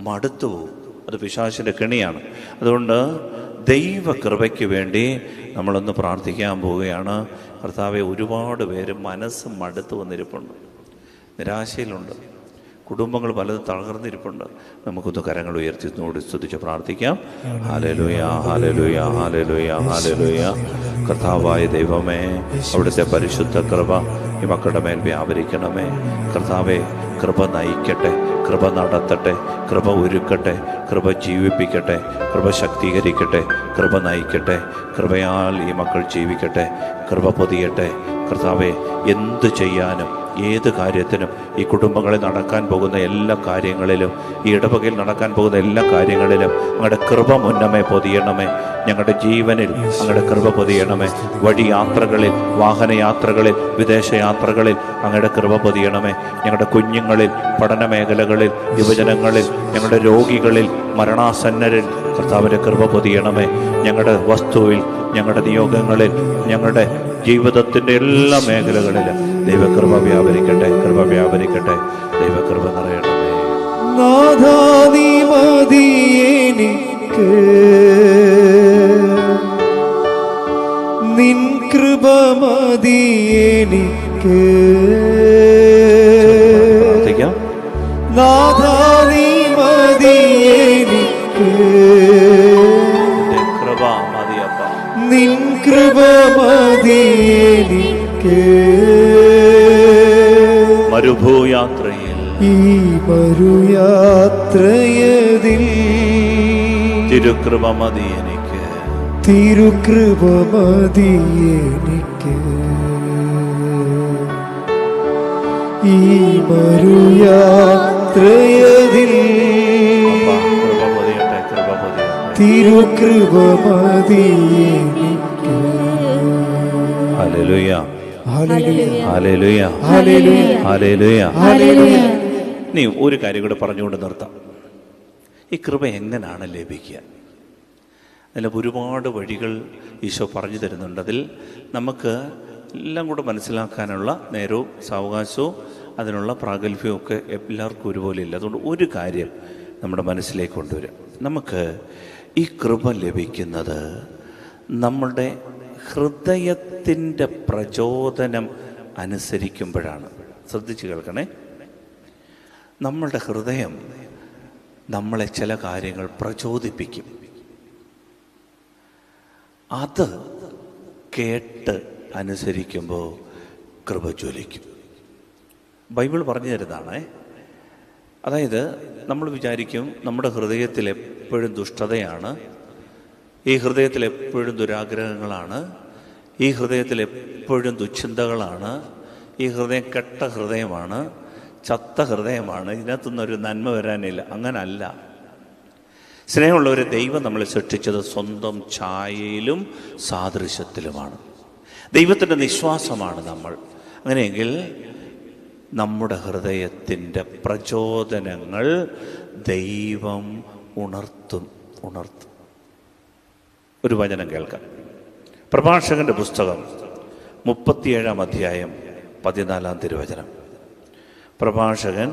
മടുത്തു പോകും. അത് പിശാചിൻ്റെ കെണിയാണ്. അതുകൊണ്ട് ദൈവകൃപയ്ക്ക് വേണ്ടി നമ്മളൊന്ന് പ്രാർത്ഥിക്കാൻ പോവുകയാണ്. കർത്താവെ, ഒരുപാട് പേര് മനസ്സ് മടുത്തു വന്നിരിപ്പുണ്ട്, നിരാശയിലുണ്ട്, കുടുംബങ്ങൾ പലതും തളർന്നിരിപ്പുണ്ട്. നമുക്കൊന്ന് കരങ്ങൾ ഉയർത്തി സ്തുതിച്ച് പ്രാർത്ഥിക്കാം. Hallelujah, hallelujah, hallelujah, hallelujah. കർത്താവായ ദൈവമേ, അവിടുത്തെ പരിശുദ്ധ കൃപ ഈ മക്കളുടെ മേൽ വ്യാപരിക്കണമേ. കർത്താവെ, കൃപ നയിക്കട്ടെ, കൃപ നടത്തട്ടെ, കൃപ ഒരുക്കട്ടെ, കൃപ ജീവിപ്പിക്കട്ടെ, കൃപ ശക്തീകരിക്കട്ടെ, കൃപ നയിക്കട്ടെ. കൃപയാൽ ഈ മക്കൾ ജീവിക്കട്ടെ, കൃപ പൊതിയട്ടെ. കർത്താവെ, എന്ത് ചെയ്യാനും ഏത് കാര്യത്തിനും ഈ കുടുംബങ്ങളിൽ നടക്കാൻ പോകുന്ന എല്ലാ കാര്യങ്ങളിലും, ഈ ഇടവകയിൽ നടക്കാൻ പോകുന്ന എല്ലാ കാര്യങ്ങളിലും അങ്ങയുടെ കൃപ മുന്നമേ പൊതിയണമേ. ഞങ്ങളുടെ ജീവനിൽ അങ്ങയുടെ കൃപ പൊതിയണമേ. വഴിയാത്രകളിൽ, വാഹനയാത്രകളിൽ, വിദേശയാത്രകളിൽ അങ്ങയുടെ കൃപ പൊതിയണമേ. ഞങ്ങളുടെ കുഞ്ഞുങ്ങളിൽ, പഠന മേഖലകളിൽ, യുവജനങ്ങളിൽ, ഞങ്ങളുടെ രോഗികളിൽ, മരണാസന്നരിൽ കർത്താവിൻ്റെ കൃപ പൊതിയണമേ. ഞങ്ങളുടെ വസ്തുവിൽ, ഞങ്ങളുടെ നിയോഗങ്ങളിൽ, ഞങ്ങളുടെ ജീവിതത്തിൻ്റെ എല്ലാ മേഖലകളിലും ദൈവകൃപ വ്യാപരിക്കട്ടെ, കൃപ വ്യാപരിക്കട്ടെ, ദൈവകൃപ നിറയണമേ. നാഥാ നീ മതി എനിക്ക്, നിൻ കൃപ മതി എനിക്ക്. പ്രാർത്ഥിക്കാം. നാഥാ നീ മതി എനിക്ക്, കൃപ മതിയപ്പ, നിൻ കൃപ മതി എനിക്ക്. മരുഭൂയാത്രയിൽ, ഈ മരുയാത്രയതിൽ തിരുകൃപ മതി എനിക്ക്, തിരുകൃപ മതി എനിക്ക്. ഈ മരുയാത്രയതിൽ കൃപ പൊതിയട്ടെ, കൃപ പൊതിയട്ടെ, തിരുകൃപ മതി എനിക്ക്. Hallelujah, hallelujah, hallelujah, hallelujah, hallelujah. Hallelujah. നീ ഒരു കാര്യം കൂടെ പറഞ്ഞുകൊണ്ട് നിർത്താം. ഈ കൃപ എങ്ങനെയാണ് ലഭിക്കുക? അതിൽ ഒരുപാട് വഴികൾ ഈശോ പറഞ്ഞു തരുന്നുണ്ട്. അതിൽ നമുക്ക് എല്ലാം കൂടെ മനസ്സിലാക്കാനുള്ള നേരവും സാവകാശവും അതിനുള്ള പ്രാഗൽഭ്യമൊക്കെ എല്ലാവർക്കും ഒരുപോലെ ഇല്ല. അതുകൊണ്ട് ഒരു കാര്യം നമ്മുടെ മനസ്സിലേക്ക് കൊണ്ടുവരും. നമുക്ക് ഈ കൃപ ലഭിക്കുന്നത് നമ്മുടെ ഹൃദയത്തിൻ്റെ പ്രചോദനം അനുസരിക്കുമ്പോഴാണ്. ശ്രദ്ധിച്ച് കേൾക്കണേ. നമ്മളുടെ ഹൃദയം നമ്മളെ ചില കാര്യങ്ങൾ പ്രചോദിപ്പിക്കും. അത് കേട്ട് അനുസരിക്കുമ്പോൾ കൃപ ജ്വലിക്കും. ബൈബിൾ പറഞ്ഞു തരുന്നതാണേ. അതായത് നമ്മൾ വിചാരിക്കും നമ്മുടെ ഹൃദയത്തിൽ എപ്പോഴും ദുഷ്ടതയാണ്, ഈ ഹൃദയത്തിൽ എപ്പോഴും ദുരാഗ്രഹങ്ങളാണ്, ഈ ഹൃദയത്തിൽ എപ്പോഴും ദുശ്ചിന്തകളാണ്, ഈ ഹൃദയം കെട്ട ഹൃദയമാണ്, ചത്ത ഹൃദയമാണ്, ഇതിനകത്തൊന്നും ഒരു നന്മ വരാനില്ല. അങ്ങനല്ല. സ്നേഹമുള്ളവരെ, ദൈവം നമ്മളെ സൃഷ്ടിച്ചത് സ്വന്തം ഛായയിലും സാദൃശ്യത്തിലുമാണ്. ദൈവത്തിൻ്റെ നിശ്വാസമാണ് നമ്മൾ. അങ്ങനെയെങ്കിൽ നമ്മുടെ ഹൃദയത്തിൻ്റെ പ്രചോദനങ്ങൾ ദൈവം ഉണർത്തും. ഒരു വചനം കേൾക്കാം. പ്രഭാഷകന്റെ പുസ്തകം 37 അധ്യായം 14 തിരുവചനം. പ്രഭാഷകൻ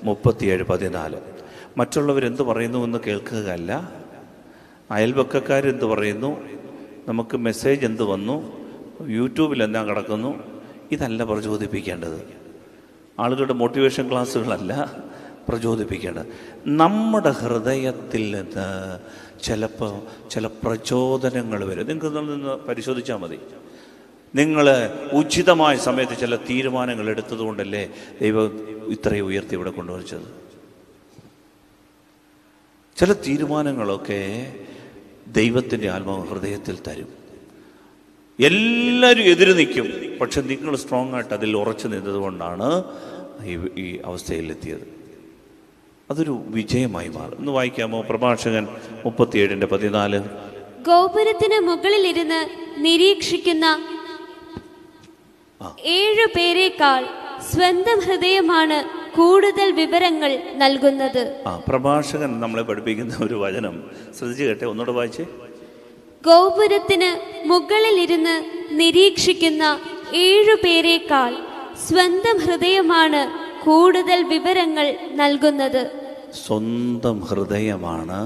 37:14. മറ്റുള്ളവരെന്ത് പറയുന്നു എന്ന് കേൾക്കുകയല്ല, അയൽപക്കക്കാരെന്ത് പറയുന്നു, നമുക്ക് മെസ്സേജ് എന്ത് വന്നു, യൂട്യൂബിൽ എന്താ കിടക്കുന്നു, ഇതല്ല പ്രചോദിപ്പിക്കേണ്ടത്. ആളുകളുടെ മോട്ടിവേഷൻ ക്ലാസ്സുകളല്ല പ്രചോദിപ്പിക്കേണ്ടത്. നമ്മുടെ ഹൃദയത്തിൽ നിന്ന് ചിലപ്പോൾ ചില പ്രചോദനങ്ങൾ വരും. നിങ്ങൾക്ക് നിന്ന് പരിശോധിച്ചാൽ മതി. നിങ്ങൾ ഉചിതമായ സമയത്ത് ചില തീരുമാനങ്ങൾ എടുത്തതുകൊണ്ടല്ലേ ദൈവം ഇത്രയും ഉയർത്തി ഇവിടെ കൊണ്ടുവച്ചത്. ചില തീരുമാനങ്ങളൊക്കെ ദൈവത്തിൻ്റെ ആത്മാവ് ഹൃദയത്തിൽ തരും. എല്ലാവരും എതിര് നിൽക്കും, പക്ഷെ നിങ്ങൾ സ്ട്രോങ് ആയിട്ട് അതിൽ ഉറച്ചു നിന്നതുകൊണ്ടാണ് ഈ അവസ്ഥയിലെത്തിയത്. അതൊരു വിജയമായി മാറും. ഒന്ന് വായിക്കാമോ? പ്രഭാഷകൻ 37:14. ഗോപുരത്തിന് മുകളിലിരുന്ന് നിരീക്ഷിക്കുന്ന 7 പേരെക്കാൾ സ്വന്തം ഹൃദയമാണ് കൂടുതൽ വിവരങ്ങൾ നൽകുന്നത്. പ്രഭാഷകൻ നമ്മളെ പഠിപ്പിക്കുന്ന ഒരു വചനം ശ്രദ്ധിച്ചു കേട്ടെ, ഒന്നുകൂടെ വായിച്ചേ. ഗോപുരത്തിന് മുകളിലിരുന്ന് നിരീക്ഷിക്കുന്ന 7 പേരെക്കാൾ സ്വന്തം ഹൃദയമാണ് കൂടുതൽ വിവരങ്ങൾ നൽകുന്നത്. സ്വന്തം ഹൃദയമാണ്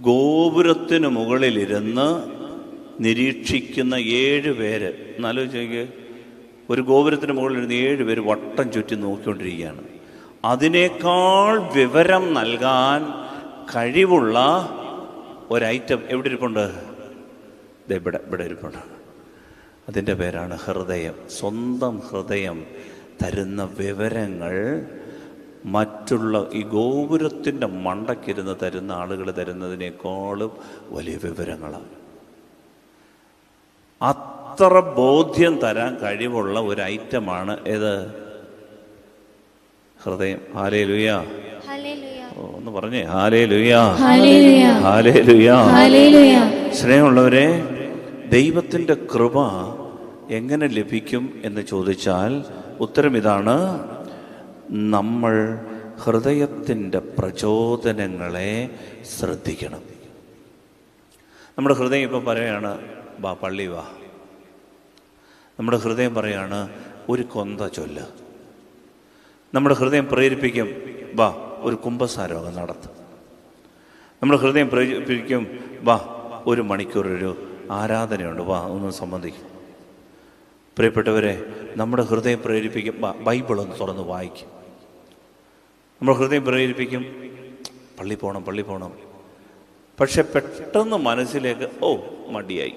ഗോപുരത്തിന് മുകളിലിരുന്ന് നിരീക്ഷിക്കുന്ന 7 പേര്. എന്നാലോചിക്കുക, ഒരു ഗോപുരത്തിന് മുകളിലിരുന്ന് 7 പേര് വട്ടം ചുറ്റി നോക്കിക്കൊണ്ടിരിക്കുകയാണ്. അതിനേക്കാൾ വിവരം നൽകാൻ കഴിവുള്ള ഒരൈറ്റം എവിടെ ഇരിപ്പുണ്ട്? ഇവിടെ ഇരിപ്പുണ്ട്. അതിൻ്റെ പേരാണ് ഹൃദയം. സ്വന്തം ഹൃദയം തരുന്ന വിവരങ്ങൾ മറ്റുള്ള ഈ ഗോപുരത്തിൻ്റെ മണ്ടക്കിരുന്ന് തരുന്ന ആളുകൾ തരുന്നതിനേക്കാളും വലിയ വിവരങ്ങളാണ്. അത്ര ബോധ്യം തരാൻ കഴിവുള്ള ഒരു ഐറ്റമാണ് ഏത്? ഹൃദയം. ഹല്ലേലൂയ. ഒന്ന് പറഞ്ഞേ, ഹല്ലേലൂയ, ഹല്ലേലൂയ. സ്നേഹമുള്ളവരെ, ദൈവത്തിൻ്റെ കൃപ എങ്ങനെ ലഭിക്കും എന്ന് ചോദിച്ചാൽ ഉത്തരം ഇതാണ്: നമ്മൾ ഹൃദയത്തിൻ്റെ പ്രചോദനങ്ങളെ ശ്രദ്ധിക്കണം. നമ്മുടെ ഹൃദയം ഇപ്പം പറയാണ്, വാ പള്ളി വാ. നമ്മുടെ ഹൃദയം പറയാണ്, ഒരു കൊന്ത ചൊല്ല്. നമ്മുടെ ഹൃദയം പ്രേരിപ്പിക്കും, വാ ഒരു കുമ്പസാരം നടത്തും. നമ്മുടെ ഹൃദയം പ്രേരിപ്പിക്കും, വാ 1 മണിക്കൂർ ഒരു ആരാധനയുണ്ട്, വാ ഒന്ന് സംബന്ധിക്കും. പ്രിയപ്പെട്ടവരെ, നമ്മുടെ ഹൃദയം പ്രേരിപ്പിക്കും, വാ ബൈബിളൊന്ന് തുറന്ന് വായിക്കും. നമ്മുടെ ഹൃദയം പ്രേരിപ്പിക്കും, പള്ളി പോകണം. പക്ഷെ പെട്ടെന്ന് മനസ്സിലേക്ക് മടിയായി.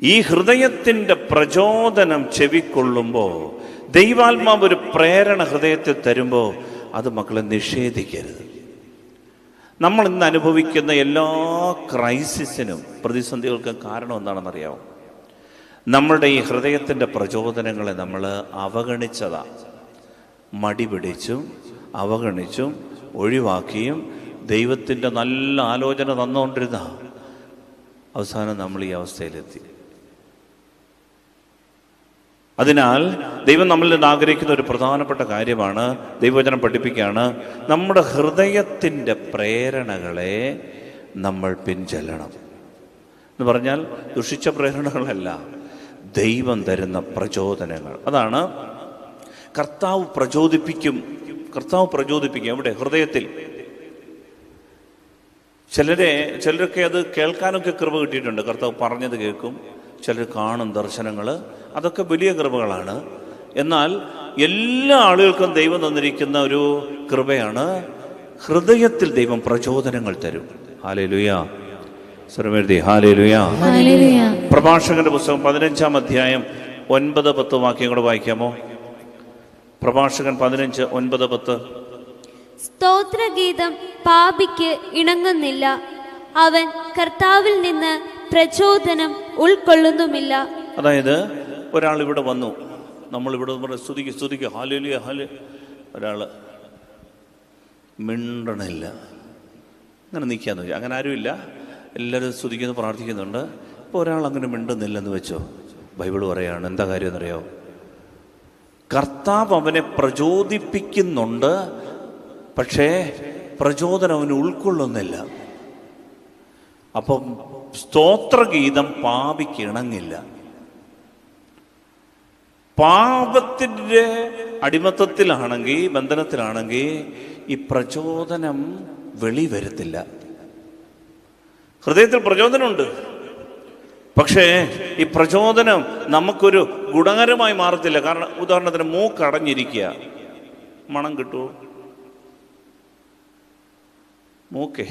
ഈ ഹൃദയത്തിൻ്റെ പ്രചോദനം ചെവിക്കൊള്ളുമ്പോൾ, ദൈവാത്മാവ് ഒരു പ്രേരണ ഹൃദയത്തിൽ തരുമ്പോൾ അത് മക്കളെ നിഷേധിക്കരുത്. നമ്മൾ ഇന്ന് അനുഭവിക്കുന്ന എല്ലാ ക്രൈസിസിനും പ്രതിസന്ധികൾക്കും കാരണം എന്താണെന്നറിയാമോ? നമ്മളുടെ ഈ ഹൃദയത്തിൻ്റെ പ്രചോദനങ്ങളെ നമ്മൾ അവഗണിച്ചതാണ്. മടി പിടിച്ചും അവഗണിച്ചും ഒഴിവാക്കിയും ദൈവത്തിൻ്റെ നല്ല ആലോചന തന്നുകൊണ്ടിരുന്ന അവസാനം നമ്മൾ ഈ അവസ്ഥയിലെത്തി. അതിനാൽ ദൈവം നമ്മളിൽ നിന്ന് ആഗ്രഹിക്കുന്ന ഒരു പ്രധാനപ്പെട്ട കാര്യമാണ്, ദൈവവചനം പഠിപ്പിക്കുകയാണ്, നമ്മുടെ ഹൃദയത്തിൻ്റെ പ്രേരണകളെ നമ്മൾ പിൻചെല്ലണം. എന്ന് പറഞ്ഞാൽ ദുഷിച്ച പ്രേരണകളല്ല, ദൈവം തരുന്ന പ്രചോദനങ്ങൾ. അതാണ് കർത്താവ് പ്രചോദിപ്പിക്കും. കർത്താവ് പ്രചോദിപ്പിക്കും. എവിടെ? ഹൃദയത്തിൽ. ചിലരൊക്കെ അത് കേൾക്കാനൊക്കെ കൃപ കിട്ടിയിട്ടുണ്ട്. കർത്താവ് പറഞ്ഞത് കേൾക്കും. ചിലർ കാണും ദർശനങ്ങൾ. അതൊക്കെ വലിയ കൃപകളാണ്. എന്നാൽ എല്ലാ ആളുകൾക്കും ദൈവം തന്നിരിക്കുന്ന ഒരു കൃപയാണ്, ഹൃദയത്തിൽ ദൈവം പ്രചോദനങ്ങൾ തരും. ഹല്ലേലൂയ. സർവ്വവേദി ഹല്ലേലൂയ. പ്രഭാഷകന്റെ പുസ്തകം 15-ാം അധ്യായം 9-10 വാക്യം കൂടെ വായിക്കാമോ? പ്രഭാഷകൻ 15:9-10. സ്തോത്രഗീതം പാപിക്ക് ഇണങ്ങുന്നില്ല, അവൻ കർത്താവിൽ നിന്ന് പ്രചോദനം ഉൾക്കൊള്ളുന്നുമില്ല. അതായത് ഒരാൾ ഇവിടെ വന്നു, നമ്മളിവിടെ സ്തുതിക്കുക ഹല്ലേലൂയ ഹല്ലേലൂയ, ഒരാൾ മിണ്ടണില്ല, അങ്ങനെ നിൽക്കാന്ന് വെച്ചാൽ, അങ്ങനെ ആരുമില്ല, എല്ലാവരും സ്തുതിക്കുന്നു പ്രാർത്ഥിക്കുന്നുണ്ട്. ഇപ്പോൾ ഒരാൾ അങ്ങനെ മിണ്ടുന്നില്ലെന്ന് വെച്ചോ, ബൈബിൾ പറയാണ് എന്താ കാര്യം എന്നറിയോ? കർത്താവ് അവനെ പ്രചോദിപ്പിക്കുന്നുണ്ട്, പക്ഷേ പ്രചോദനം അവന് ഉൾക്കൊള്ളുന്നില്ല. അപ്പം സ്തോത്രഗീതം പാപിക്ക് ഇണങ്ങില്ല. പാപത്തിൻ്റെ അടിമത്തത്തിലാണെങ്കിൽ, ബന്ധനത്തിലാണെങ്കിൽ ഈ പ്രചോദനം വെളിവരത്തില്ല. ഹൃദയത്തിൽ പ്രചോദനമുണ്ട്, പക്ഷേ ഈ പ്രചോദനം നമുക്കൊരു ഗുണകരമായി മാറത്തില്ല. കാരണം ഉദാഹരണത്തിന് മൂക്കടഞ്ഞിരിക്കുക, മണം കിട്ടുമോ? മൂക്കേ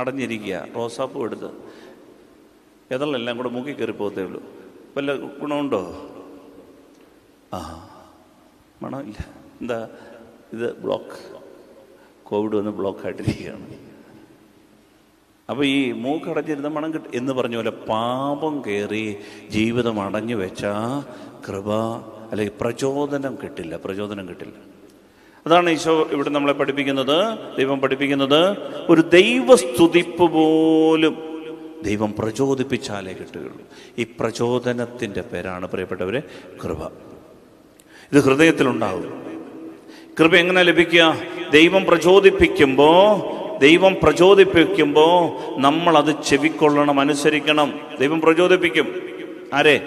അടഞ്ഞിരിക്കുക, റോസാപ്പൂ എടുത്ത് ഏതെല്ലാം കൂടെ മൂക്കി കയറി പോകത്തേ ഉള്ളൂ. വല്ല ഗുണമുണ്ടോ? മണമില്ല. എന്താ ഇത്? ബ്ലോക്ക്. കോവിഡ് വന്ന് ബ്ലോക്കായിട്ടിരിക്കുകയാണ്. അപ്പോൾ ഈ മൂക്കടഞ്ഞിരുന്ന മണം കിട്ടും എന്ന് പറഞ്ഞ പോലെ പാപം കയറി ജീവിതം അടഞ്ഞു വെച്ചാൽ കൃപ അല്ലെങ്കിൽ പ്രചോദനം കിട്ടില്ല. അതാണ് ഈശോ ഇവിടെ നമ്മളെ പഠിപ്പിക്കുന്നത്, ദൈവം പഠിപ്പിക്കുന്നത്. ഒരു ദൈവസ്തുതിപ്പ് പോലും ദൈവം പ്രചോദിപ്പിച്ചാലേ കിട്ടുകയുള്ളൂ. ഈ പ്രചോദനത്തിൻ്റെ പേരാണ് പ്രിയപ്പെട്ടവരെ കൃപ. ഇത് ഹൃദയത്തിലുണ്ടാകും. കൃപ എങ്ങനെ ലഭിക്കുക? ദൈവം പ്രചോദിപ്പിക്കുമ്പോൾ നമ്മളത് ചെവിക്കൊള്ളണം, അനുസരിക്കണം. ദൈവം പ്രചോദിപ്പിക്കും. ആരെ?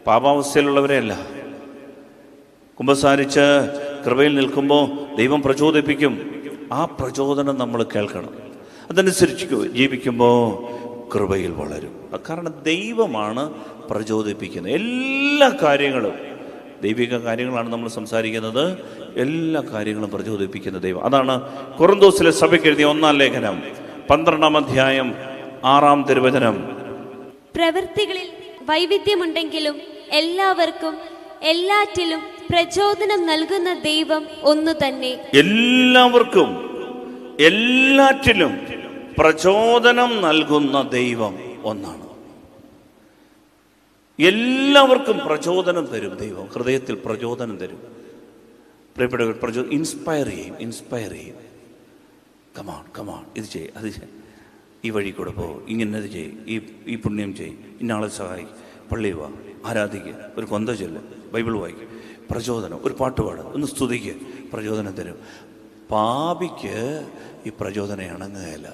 പാപാവസ്ഥയിലുള്ളവരെ അല്ല. കുമ്പസാരിച്ച് കൃപയിൽ നിൽക്കുമ്പോൾ ദൈവം പ്രചോദിപ്പിക്കും. ആ പ്രചോദനം നമ്മൾ കേൾക്കണം. അതനുസരിച്ച് ജീവിക്കുമ്പോൾ കൃപയിൽ വളരും. കാരണം ദൈവമാണ് പ്രചോദിപ്പിക്കുന്നത്. എല്ലാ കാര്യങ്ങളും ദൈവിക കാര്യങ്ങളാണ് നമ്മൾ സംസാരിക്കുന്നത്. എല്ലാ കാര്യങ്ങളും പ്രചോദിപ്പിക്കുന്ന ദൈവം. അതാണ് കൊറിന്തോസിലെ സഭയ്ക്ക് എഴുതിയ 1-ാം ലേഖനം 12-ാം അധ്യായം 6-ാം തിരുവചനം. പ്രവൃത്തികളിൽ വൈവിധ്യമുണ്ടെങ്കിലും എല്ലാവർക്കും എല്ലാറ്റിലും പ്രചോദനം നൽകുന്ന ദൈവം ഒന്നു തന്നെ. എല്ലാവർക്കും എല്ലാറ്റിലും പ്രചോദനം നൽകുന്ന ദൈവം ഒന്നാണ്. എല്ലാവർക്കും പ്രചോദനം തരും ദൈവം. ഹൃദയത്തിൽ പ്രചോദനം തരും. പ്രിയപ്പെട്ടവർ, ഇൻസ്പയർ ചെയ്യും. കമാൺ ഇത് ചെയ്യ്, അത് ചെയ്യ്, ഈ വഴി കൂടെ പോ, ഇങ്ങനെ ചെയ്യ്, ഈ പുണ്യം ചെയ്യ്, ഇന്നാളെ സഹായിക്കും, പള്ളിയിൽ വാ, ആരാധിക്കുക, ഒരു കൊന്ത ചൊല്ല്, ബൈബിൾ വായിക്കുക. പ്രചോദനം. ഒരു പാട്ട് പാടുക, ഒന്ന് സ്തുതിക്കുക, പ്രചോദനം തരും. പാപിക്ക് ഈ പ്രചോദനം ഇണങ്ങുകയില്ല,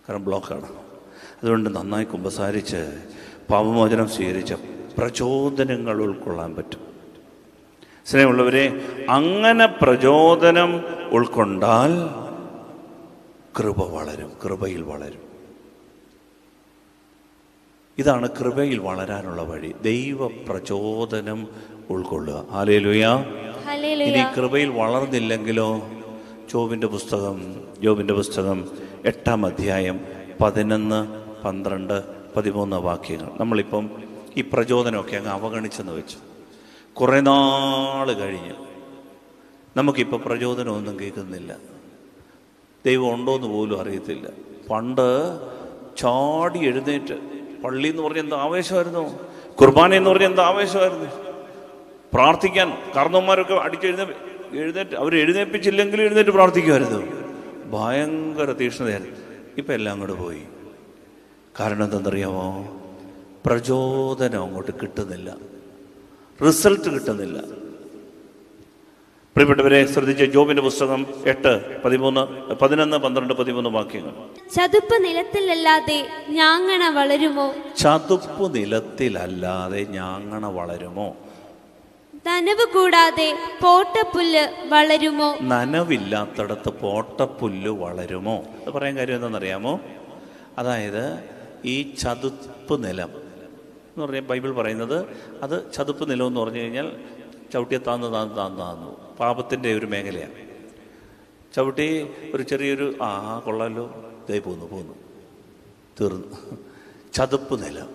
കാരണം ബ്ലോക്കാണ്. അതുകൊണ്ട് നന്നായി കുമ്പസാരിച്ച് പാപമോചനം സ്വീകരിച്ച പ്രചോദനങ്ങൾ ഉൾക്കൊള്ളാൻ പറ്റും. സ്നേഹമുള്ളവരെ, അങ്ങനെ പ്രചോദനം ഉൾക്കൊണ്ടാൽ കൃപയിൽ വളരും. ഇതാണ് കൃപയിൽ വളരാനുള്ള വഴി. ദൈവ പ്രചോദനം ഉൾക്കൊള്ളുക. ഹല്ലേലൂയ. ഇനി കൃപയിൽ വളർന്നില്ലെങ്കിലോ? ജോബിൻ്റെ പുസ്തകം 8-ാം അധ്യായം 11, 12, 13 വാക്യങ്ങൾ. നമ്മളിപ്പം ഈ പ്രചോദനമൊക്കെ അങ്ങ് അവഗണിച്ചെന്ന് വെച്ചു. കുറേ നാൾ കഴിഞ്ഞ് നമുക്കിപ്പോൾ പ്രചോദനമൊന്നും കേൾക്കുന്നില്ല. ദൈവം ഉണ്ടോയെന്ന് പോലും അറിയത്തില്ല. പണ്ട് ചാടി എഴുന്നേറ്റ്, പള്ളി എന്ന് പറഞ്ഞാൽ എന്താ ആവേശമായിരുന്നു, കുർബാന എന്ന് പറഞ്ഞാൽ എന്താ ആവേശമായിരുന്നു, പ്രാർത്ഥിക്കാൻ കാർന്നവന്മാരൊക്കെ എഴുന്നേറ്റ് അവർ എഴുന്നേൽപ്പിച്ചില്ലെങ്കിലും എഴുന്നേറ്റ് പ്രാർത്ഥിക്കുമായിരുന്നു. ഭയങ്കര തീക്ഷ്ണതയായിരുന്നു. ഇപ്പം എല്ലാം അങ്ങോട്ട് പോയി. കാരണം എന്തെന്നറിയാമോ? പ്രചോദനം അങ്ങോട്ട് കിട്ടുന്നില്ല, റിസൾട്ട് കിട്ടുന്നില്ല. പ്രിയപ്പെട്ടവരെ ശ്രദ്ധിച്ച ജോബിന്റെ പുസ്തകം 8, 11, 12, 13 വാക്യങ്ങൾ. ചതുപ്പ് നിലത്തിലല്ലാതെ ഞാങ്ങണ വളരുമോ? നനവ് കൂടാതെ പോട്ടപ്പുല്ല് വളരുമോ? നനവില്ലാത്തടത്ത് പോട്ടപ്പുല്ല് വളരുമോ? അത് പറയാൻ കാര്യം എന്താണെന്നറിയാമോ? അതായത് ഈ ചതുപ്പ് നിലം എന്ന് പറഞ്ഞാൽ ബൈബിൾ പറയുന്നത്, അത് ചതുപ്പ് നിലം എന്ന് പറഞ്ഞു കഴിഞ്ഞാൽ ചവിട്ടിയെ താന്നു പാപത്തിൻ്റെ ഒരു മേഖലയാണ്. ചവിട്ടി ഒരു ചെറിയൊരു കൊള്ളാലോ, ഇതായി പോന്നു തീർന്നു. ചതുപ്പ് നിലം.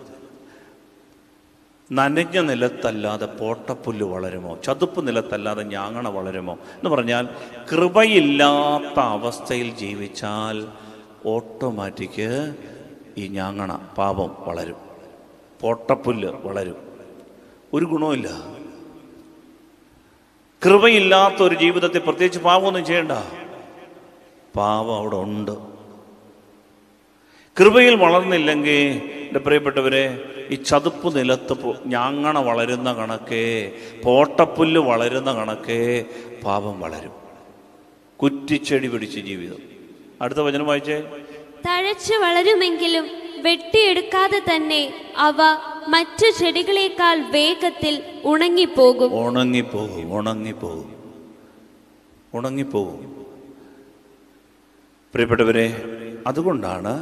നനഞ്ഞ നിലത്തല്ലാതെ പോട്ടപ്പുല്ല് വളരുമോ? ചതുപ്പ് നിലത്തല്ലാതെ ഞാങ്ങണ വളരുമോ എന്ന് പറഞ്ഞാൽ, കൃപയില്ലാത്ത അവസ്ഥയിൽ ജീവിച്ചാൽ ഓട്ടോമാറ്റിക്ക് ഈ ഞാങ്ങണ പാപം വളരും, പോട്ടപ്പുല്ല് വളരും. ഒരു ഗുണമില്ല. കൃപയില്ലാത്ത ഒരു ജീവിതത്തെ പ്രത്യേകിച്ച് പാപമൊന്നും ചെയ്യണ്ട, പാപം അവിടെ ഉണ്ട്. കൃപയിൽ വളർന്നില്ലെങ്കിൽ എൻ്റെ പ്രിയപ്പെട്ടവരെ, ഈ ചതുപ്പ് നിലത്ത് ഞാങ്ങണ വളരുന്ന കണക്കേ, പോട്ടപ്പുല്ല് വളരുന്ന കണക്കേ പാപം വളരും. കുറ്റിച്ചെടി പിടിച്ച് ജീവിതം. അടുത്ത വചനം വായിച്ചേ. തഴച്ചു വളരുമെങ്കിലും വെട്ടിയെടുക്കാതെ തന്നെ അവ മറ്റു ചെടികളെക്കാൾ വേഗത്തിൽ ഉണങ്ങിപ്പോകും. പ്രിയപ്പെട്ടവരെ, അതുകൊണ്ടാണ്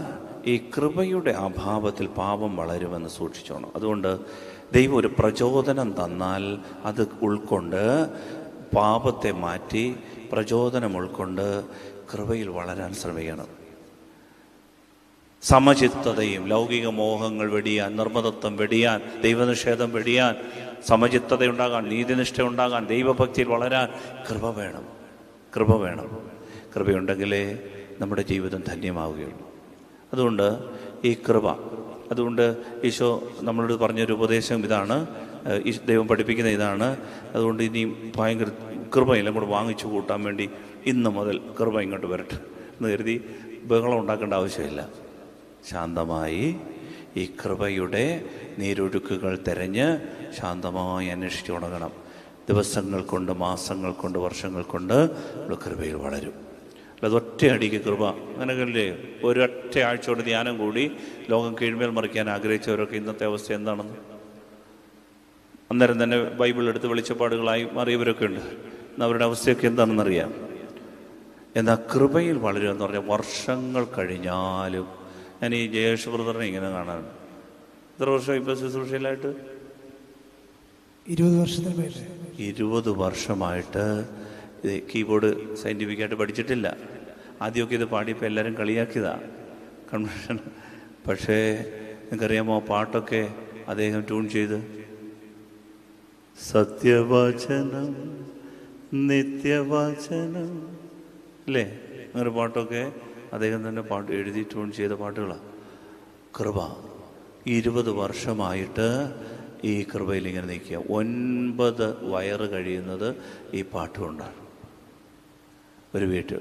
ഈ കൃപയുടെ അഭാവത്തിൽ പാപം വളരുമെന്ന് സൂക്ഷിച്ചോണം. അതുകൊണ്ട് ദൈവം ഒരു പ്രചോദനം തന്നാൽ അത് ഉൾക്കൊണ്ട് പാപത്തെ മാറ്റി പ്രചോദനം ഉൾക്കൊണ്ട് കൃപയിൽ വളരാൻ ശ്രമിക്കണം. സമചിത്തതയും ലൗകിക മോഹങ്ങൾ വെടിയാൻ, നിർമ്മതത്വം വെടിയാൻ, ദൈവനിഷേധം വെടിയാൻ, സമചിത്തത ഉണ്ടാകാൻ, നീതിനിഷ്ഠ ഉണ്ടാകാൻ, ദൈവഭക്തിയിൽ വളരാൻ കൃപ വേണം. കൃപയുണ്ടെങ്കിലേ നമ്മുടെ ജീവിതം ധന്യമാവുകയുള്ളൂ. അതുകൊണ്ട് ഈ കൃപ, അതുകൊണ്ട് ഈശോ നമ്മളോട് പറഞ്ഞൊരു ഉപദേശം ഇതാണ്, ദൈവം പഠിപ്പിക്കുന്ന ഇതാണ്. അതുകൊണ്ട് ഇനി ഭയങ്കര കൃപയെല്ലാം കൂടെ വാങ്ങിച്ചു കൂട്ടാൻ വേണ്ടി ഇന്ന് മുതൽ കൃപ ഇങ്ങോട്ട് വരട്ടെ എന്ന് കരുതി ബഹളം ഉണ്ടാക്കേണ്ട ആവശ്യമില്ല. ശാന്തമായി ഈ കൃപയുടെ നീരൊഴുക്കുകൾ തിരഞ്ഞ് ശാന്തമായി അന്വേഷിച്ചു തുടങ്ങണം. ദിവസങ്ങൾ കൊണ്ട്, മാസങ്ങൾ കൊണ്ട്, വർഷങ്ങൾ കൊണ്ട് നമ്മൾ കൃപയിൽ വളരും. അല്ലാതെ ഒറ്റയടിക്ക് കൃപ അങ്ങനെയല്ലേ? ഒരൊറ്റ ആഴ്ചയോടെ ധ്യാനം കൂടി ലോകം കീഴ്മേൽ മറിക്കാൻ ആഗ്രഹിച്ചവരൊക്കെ ഇന്നത്തെ അവസ്ഥ എന്താണെന്ന് അന്നേരം തന്നെ ബൈബിൾ എടുത്ത് വെളിച്ചപ്പാടുകളായി മാറിയവരൊക്കെ ഉണ്ട്. അവരുടെ അവസ്ഥയൊക്കെ എന്താണെന്നറിയാം. എന്നാൽ കൃപയിൽ വളരുക എന്ന് പറഞ്ഞാൽ വർഷങ്ങൾ കഴിഞ്ഞാലും, ഞാൻ ഈ ജയേഷ് ബ്രദറിനെ ഇങ്ങനെ കാണാൻ, എത്ര വർഷം ഇപ്പോൾ ശുശ്രൂഷയിലായിട്ട്? 20 വർഷമായിട്ട് കീബോർഡ് സയൻറ്റിഫിക്കായിട്ട് പഠിച്ചിട്ടില്ല. ആദ്യമൊക്കെ ഇത് പാടിയപ്പോൾ എല്ലാവരും കളിയാക്കിയതാണ്, കൺവെൻഷൻ. പക്ഷേ നിങ്ങൾക്കറിയാമോ, പാട്ടൊക്കെ അദ്ദേഹം ട്യൂൺ ചെയ്ത് സത്യവചനം നിത്യവചനം അല്ലേ, അങ്ങനെ പാട്ടൊക്കെ അദ്ദേഹം തന്നെ എഴുതി ട്യൂൺ ചെയ്ത പാട്ടുകളാണ്. കൃപ 20 വർഷമായിട്ട് ഈ കൃപയിൽ ഇങ്ങനെ നിൽക്കുക. 9 വയറ് കഴിയുന്നത് ഈ പാട്ടുകൊണ്ടാണ്. ഒരു വീട്ടിൽ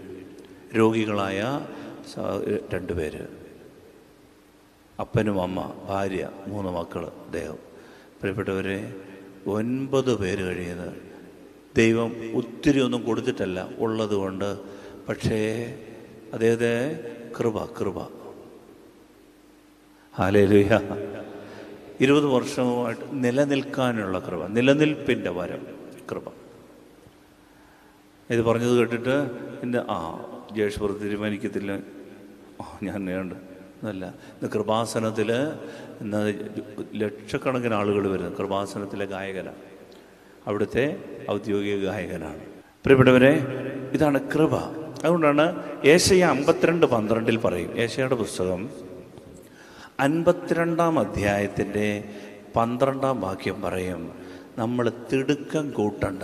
രോഗികളായ 2 പേര്, അപ്പനും അമ്മ, ഭാര്യ, 3 മക്കൾ, അദ്ദേഹം. പ്രിയപ്പെട്ടവരെ, 9 പേര് കഴിയുന്നത് ദൈവം ഒത്തിരി ഒന്നും കൊടുത്തിട്ടല്ല, ഉള്ളത് കൊണ്ട്. പക്ഷേ അദ്ദേഹത്തെ കൃപ ഹല്ലേലൂയ. 20 വർഷമായിട്ട് നിലനിൽക്കാനുള്ള കൃപ, നിലനിൽപ്പിൻ്റെ വരം, കൃപ. ഇത് പറഞ്ഞത് കേട്ടിട്ട് എൻ്റെ ജേഷ്പുർ തീരുമാനിക്കത്തില്ല, ഞാൻ വേണ്ട എന്നല്ല. ഇന്ന് കൃപാസനത്തിൽ ഇന്ന് ലക്ഷക്കണക്കിന് ആളുകൾ വരുന്നത് കൃപാസനത്തിലെ ഗായകനാണ്, അവിടുത്തെ ഔദ്യോഗിക ഗായകനാണ്. പ്രിയപ്പെട്ടവരെ, ഇതാണ് കൃപ. അതുകൊണ്ടാണ് യേശയ്യ 52:12 പറയും. യേശയ്യയുടെ പുസ്തകം 52-ാം അധ്യായത്തിൻ്റെ 12-ാം വാക്യം പറയും, നമ്മൾ തിടുക്കം കൂട്ടണ്ട,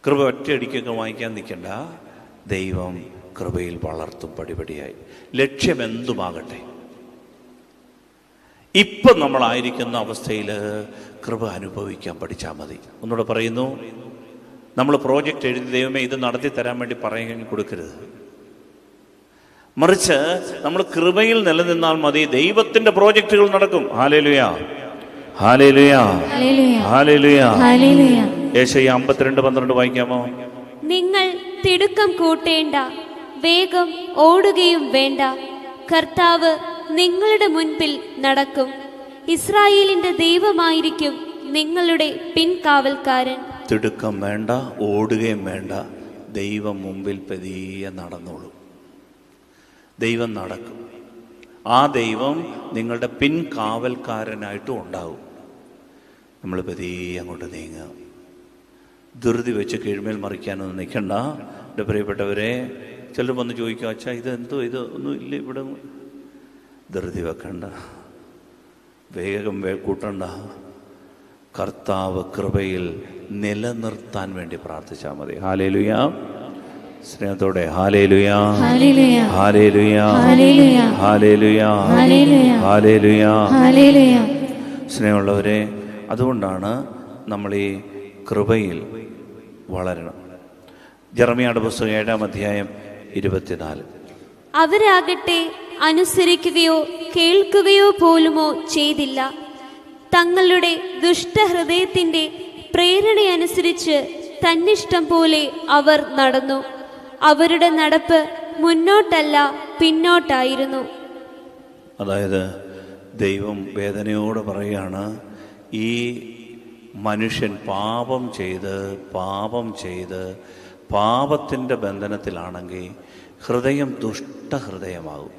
കൃപ ഒറ്റയടിക്കൊക്കെ വാങ്ങിക്കാൻ നിൽക്കണ്ട, ദൈവം കൃപയിൽ വളർത്തും പടിപടിയായി. ലക്ഷ്യമെന്തുമാകട്ടെ, ഇപ്പം നമ്മളായിരിക്കുന്ന അവസ്ഥയിൽ കൃപ അനുഭവിക്കാൻ പഠിച്ചാൽ മതി. ഒന്നുകൂടെ പറയുന്നു, നമ്മൾ പ്രോജക്റ്റ് എഴുതി ദൈവമേ ഇത് നടത്തി തരാൻ വേണ്ടി പറയാൻ കൊടുക്കരുത്. മറിച്ച് നമ്മൾ കൃപയിൽ നിലനിന്നാൽ മതി, ദൈവത്തിന്റെ പ്രോജക്റ്റുകൾ നടക്കും. Hallelujah, hallelujah, hallelujah. യേശയ്യ 52:12 വായിക്കാമോ? നിങ്ങൾ തിടുക്കം കൂട്ടേണ്ട, വേഗം ഓടുകയും വേണ്ട, കർത്താവ് നിങ്ങളുടെ മുൻപിൽ നടക്കും, ഇസ്രായേലിന്റെ ദൈവമായിരിക്കും നിങ്ങളുടെ പിൻകാവൽക്കാരൻ. തിടുക്കം വേണ്ട, ഓടുകയും വേണ്ട. ദൈവം മുമ്പിൽ പതിയെ നടന്നോളൂ. ദൈവം നടക്കും. ആ ദൈവം നിങ്ങളുടെ പിൻകാവൽക്കാരനായിട്ടും ഉണ്ടാവും. നമ്മൾ പതിയെ അങ്ങോട്ട് നീങ്ങുക. ധൃതി വെച്ച് കീഴ്മേൽ മറിക്കാനൊന്നും നിൽക്കണ്ട. എൻ്റെ പ്രിയപ്പെട്ടവരെ, ചിലർ വന്ന് ചോദിക്കുക, അച്ഛാ ഇതെന്തോ, ഇത് ഒന്നും ഇല്ല ഇവിടെ. ധൃതി വെക്കണ്ട, വേഗം കൂട്ടണ്ട. കർത്താവ് കൃപയിൽ നിലനിർത്താൻ വേണ്ടി പ്രാർത്ഥിച്ചാൽ മതി. ഹല്ലേലൂയ. സ്നേഹത്തോടെ hallelujah, hallelujah, hallelujah, hallelujah, hallelujah. സ്നേഹമുള്ളവരെ, അതുകൊണ്ടാണ് നമ്മൾ ഈ കൃപയിൽ വളരണം. ജെറമ്യായുടെ പുസ്തകം 7-ാം അധ്യായം 24. അവരാകട്ടെ അനുസരിക്കുകയോ കേൾക്കുകയോ പോലുമോ ചെയ്തില്ല. തങ്ങളുടെ ദുഷ്ടഹൃദയത്തിന്റെ പ്രേരണയനുസരിച്ച് തന്നിഷ്ടം പോലെ അവർ നടന്നു. അവരുടെ നടപ്പ് മുന്നോട്ടല്ല പിന്നോട്ടായിരുന്നു. അതായത് ദൈവം വേദനയോടെ പറയുകയാണ്, ഈ മനുഷ്യൻ പാപം ചെയ്ത് പാപത്തിൻ്റെ ബന്ധനത്തിലാണെങ്കിൽ ഹൃദയം ദുഷ്ടഹൃദയമാകും.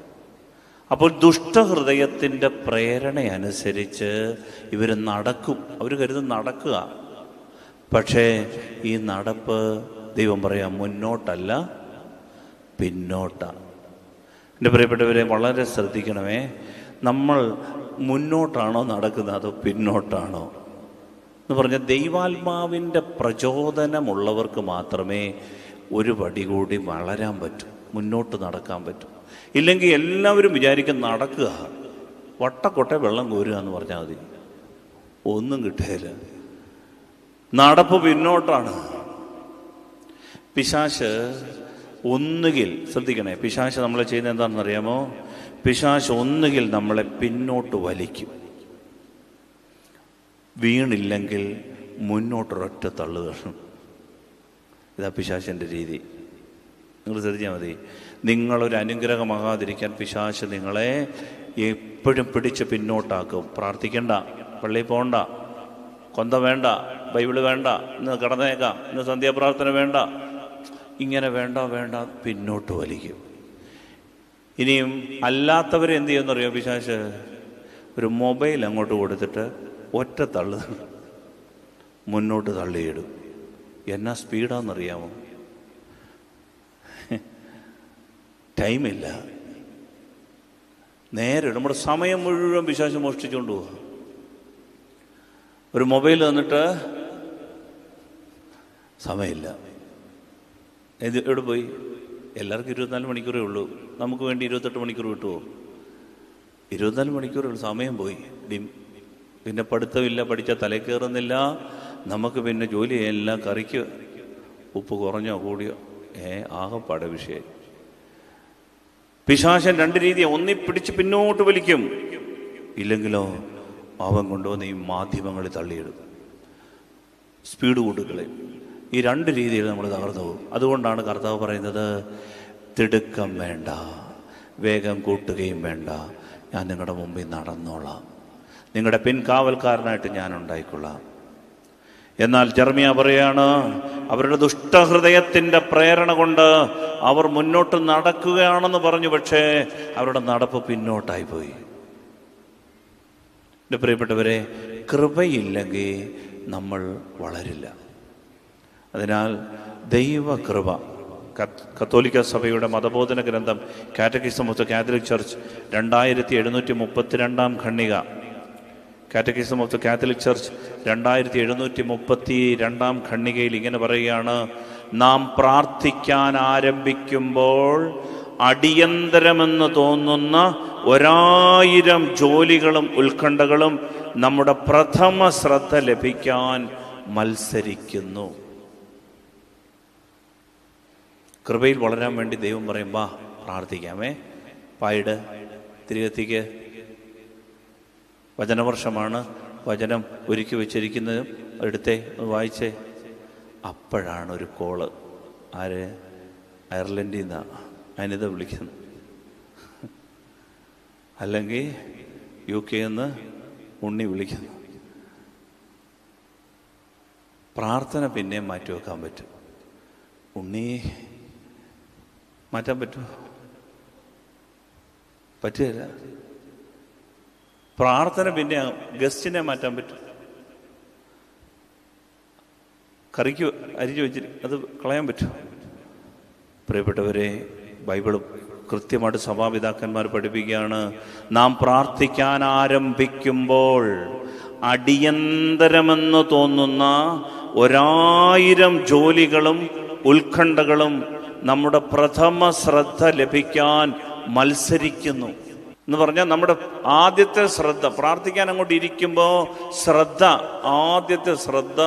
അപ്പോൾ ദുഷ്ടഹൃദയത്തിൻ്റെ പ്രേരണയനുസരിച്ച് ഇവർ നടക്കും. അവർ കരുതും നടക്കുക. പക്ഷേ ഈ നടപ്പ് ദൈവം പറയാം മുന്നോട്ടല്ല പിന്നോട്ടാണ്. എൻ്റെ പ്രിയപ്പെട്ടവരെ, വളരെ ശ്രദ്ധിക്കണമേ. നമ്മൾ മുന്നോട്ടാണോ നടക്കുന്നത് അതോ പിന്നോട്ടാണോ എന്ന് പറഞ്ഞാൽ, ദൈവാത്മാവിൻ്റെ പ്രചോദനമുള്ളവർക്ക് മാത്രമേ ഒരു പടി കൂടി വളരാൻ പറ്റൂ, മുന്നോട്ട് നടക്കാൻ പറ്റും. ഇല്ലെങ്കിൽ എല്ലാവരും വിചാരിക്കും നടക്കുക, വട്ടക്കൊട്ടെ വെള്ളം കോരുക എന്ന് പറഞ്ഞാൽ മതി, ഒന്നും കിട്ടുകയില്ല. നടപ്പ് പിന്നോട്ടാണ്. പിശാച് ഒന്നുകിൽ, ശ്രദ്ധിക്കണേ, പിശാച് നമ്മളെ ചെയ്യുന്നത് എന്താണെന്ന് അറിയാമോ? പിശാച് ഒന്നുകിൽ നമ്മളെ പിന്നോട്ട് വലിക്കും, വീണില്ലെങ്കിൽ മുന്നോട്ടൊരൊറ്റ തള്ളുക. ഇതാ പിശാചിൻ്റെ രീതി. നിങ്ങൾ ശ്രദ്ധിച്ചാൽ മതി. നിങ്ങളൊരു അനുഗ്രഹമാകാതിരിക്കാൻ പിശാച് നിങ്ങളെ എപ്പോഴും പിടിച്ച് പിന്നോട്ടാക്കും. പ്രാർത്ഥിക്കണ്ട, പള്ളിയിൽ പോകണ്ട, കൊന്ത വേണ്ട, ബൈബിള് വേണ്ട, ഇന്ന് കടന്നേക്കാം, ഇന്ന് സന്ധ്യാപ്രാർത്ഥന വേണ്ട, ഇങ്ങനെ വേണ്ട പിന്നോട്ട് വലിക്കും. ഇനിയും അല്ലാത്തവരെ എന്ത് ചെയ്യുമെന്നറിയോ പിശാച്? ഒരു മൊബൈൽ അങ്ങോട്ട് കൊടുത്തിട്ട് ഒറ്റ തള്ളു മുന്നോട്ട് തള്ളിയിടും. എന്നാ സ്പീഡാണെന്നറിയാമോ? ടൈമില്ല. നേരെ നമ്മുടെ സമയം മുഴുവൻ പിശാച് മോഷ്ടിച്ചുകൊണ്ട് പോവുക. ഒരു മൊബൈൽ തന്നിട്ട് സമയമില്ല. ഇത് എവിടെ പോയി? എല്ലാവർക്കും 24 മണിക്കൂറേ ഉള്ളൂ. നമുക്ക് വേണ്ടി 28 മണിക്കൂർ കിട്ടുമോ? 24 മണിക്കൂറേ ഉള്ളൂ. സമയം പോയി. പിന്നെ പഠിത്തമില്ല, പഠിച്ചാൽ തലേ കയറുന്നില്ല. നമുക്ക് പിന്നെ ജോലി എല്ലാം കറിക്ക് ഉപ്പ് കുറഞ്ഞോ കൂടിയോ ആകെപ്പാടെ വിഷയം. പിശാചൻ രണ്ട് രീതിയാണ്. ഒന്നി പിടിച്ച് പിന്നോട്ട് വലിക്കും, ഇല്ലെങ്കിലോ അവൻ കൊണ്ടുവന്ന് ഈ മാധ്യമങ്ങളിൽ തള്ളിയിടും, സ്പീഡ് കൂട്ടുകളെ. ഈ രണ്ട് രീതിയിൽ നമ്മൾ തകർന്നു പോകും. അതുകൊണ്ടാണ് കർത്താവ് പറയുന്നത്, തിടുക്കം വേണ്ട, വേഗം കൂട്ടുകയും വേണ്ട, ഞാൻ നിങ്ങളുടെ മുമ്പിൽ നടന്നോളാം, നിങ്ങളുടെ പിൻകാവൽക്കാരനായിട്ട് ഞാൻ ഉണ്ടായിക്കൊള്ളാം. എന്നാൽ ജെറമ്യാ പറയാണ്, അവരുടെ ദുഷ്ടഹൃദയത്തിൻ്റെ പ്രേരണ കൊണ്ട് അവർ മുന്നോട്ട് നടക്കുകയാണെന്ന് പറഞ്ഞു. പക്ഷേ അവരുടെ നടപ്പ് പിന്നോട്ടായിപ്പോയി. എൻ്റെ പ്രിയപ്പെട്ടവരെ, കൃപയില്ലെങ്കിൽ നമ്മൾ വളരില്ല. അതിനാൽ ദൈവകൃപ, കത്തോലിക്ക സഭയുടെ മതബോധന ഗ്രന്ഥം catechism of the Catholic Church 2732 ഖണ്ഡിക, catechism of the Catholic Church 2732 ഖണ്ഡികയിൽ ഇങ്ങനെ പറയുകയാണ്: നാം പ്രാർത്ഥിക്കാൻ ആരംഭിക്കുമ്പോൾ അടിയന്തരമെന്ന് തോന്നുന്ന 1000 ജോലികളും ഉത്കണ്ഠകളും നമ്മുടെ പ്രഥമ ശ്രദ്ധ ലഭിക്കാൻ മത്സരിക്കുന്നു. കൃപയിൽ വളരാൻ വേണ്ടി ദൈവം പറയും, വാ പ്രാർത്ഥിക്കാമേ, പായിട്, തിരികെത്തിക്ക്. വചനവർഷമാണ്, വചനം ഒരുക്കി വെച്ചിരിക്കുന്നത്, എടുത്തേ, വായിച്ചേ. അപ്പോഴാണ് ഒരു കോള്. ആര്? അയർലൻഡിൽ നിന്നാണ് അനിത വിളിക്കുന്നത്, അല്ലെങ്കിൽ UK നിന്ന് ഉണ്ണി വിളിക്കുന്നു. പ്രാർത്ഥന പിന്നെയും മാറ്റി വെക്കാൻ പറ്റും. ഉണ്ണി മാറ്റാൻ പറ്റുമോ? പറ്റുകയില്ല. പ്രാർത്ഥന പിന്നെ ഗസ്റ്റിനെ മാറ്റാൻ പറ്റും. കറിക്ക് അരിഞ്ഞു വെച്ചിട്ട് അത് കളയാൻ പറ്റും. പ്രിയപ്പെട്ടവരെ, ബൈബിൾ കൃത്യമായിട്ട് സഭാപിതാക്കന്മാർ പഠിപ്പിക്കുകയാണ്, നാം പ്രാർത്ഥിക്കാൻ ആരംഭിക്കുമ്പോൾ അടിയന്തരമെന്ന് തോന്നുന്ന 1000 ജോലികളും ഉത്കണ്ഠകളും നമ്മുടെ പ്രഥമ ശ്രദ്ധ ലഭിക്കാൻ മത്സരിക്കുന്നു എന്ന് പറഞ്ഞാൽ, നമ്മുടെ ആദ്യത്തെ ശ്രദ്ധ പ്രാർത്ഥിക്കാൻ അങ്ങോട്ട് ഇരിക്കുമ്പോൾ ആദ്യത്തെ ശ്രദ്ധ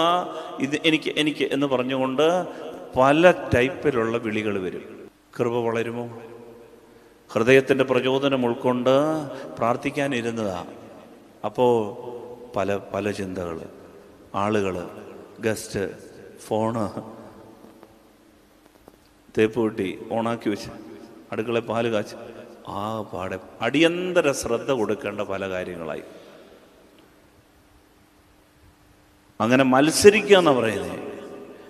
ഇത് എനിക്ക് എന്ന് പറഞ്ഞുകൊണ്ട് പല ടൈപ്പിലുള്ള വിളികൾ വരും. കൃപ വളരുമോ? ഹൃദയത്തിൻ്റെ പ്രചോദനം ഉൾക്കൊണ്ട് പ്രാർത്ഥിക്കാനിരുന്നതാ. അപ്പോൾ പല ചിന്തകൾ, ആളുകൾ, ഗസ്റ്റ്, ഫോണ്, തേപ്പ് കൂട്ടി ഓണാക്കി വെച്ച് അടുക്കള പാല് കാച്ച് പാടെ അടിയന്തര ശ്രദ്ധ കൊടുക്കേണ്ട പല കാര്യങ്ങളായി. അങ്ങനെ മത്സരിക്കുക എന്നാണ് പറയുന്നത്.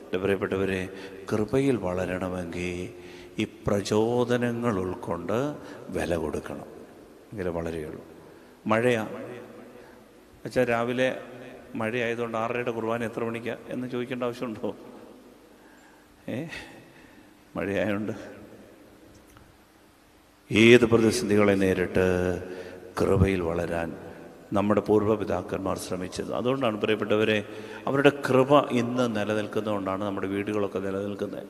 എൻ്റെ പ്രിയപ്പെട്ടവരെ, കൃപയിൽ വളരണമെങ്കിൽ ഈ പ്രചോദനങ്ങൾ ഉൾക്കൊണ്ട് വില കൊടുക്കണം, എങ്കിലേ വളരെയുള്ളൂ. മഴയാണ് വെച്ചാൽ രാവിലെ മഴയായതുകൊണ്ട് 6:30 കുർബാന എത്ര മണിക്കാണ് എന്ന് ചോദിക്കേണ്ട ആവശ്യമുണ്ടോ? മഴയായതുകൊണ്ട് ഏത് പ്രതിസന്ധികളെ നേരിട്ട് കൃപയിൽ വളരാൻ നമ്മുടെ പൂർവ്വപിതാക്കന്മാർ ശ്രമിച്ചത്. അതുകൊണ്ടാണ് പ്രിയപ്പെട്ടവരെ, അവരുടെ കൃപ ഇന്ന് നിലനിൽക്കുന്നതുകൊണ്ടാണ് നമ്മുടെ വീടുകളൊക്കെ നിലനിൽക്കുന്നത്.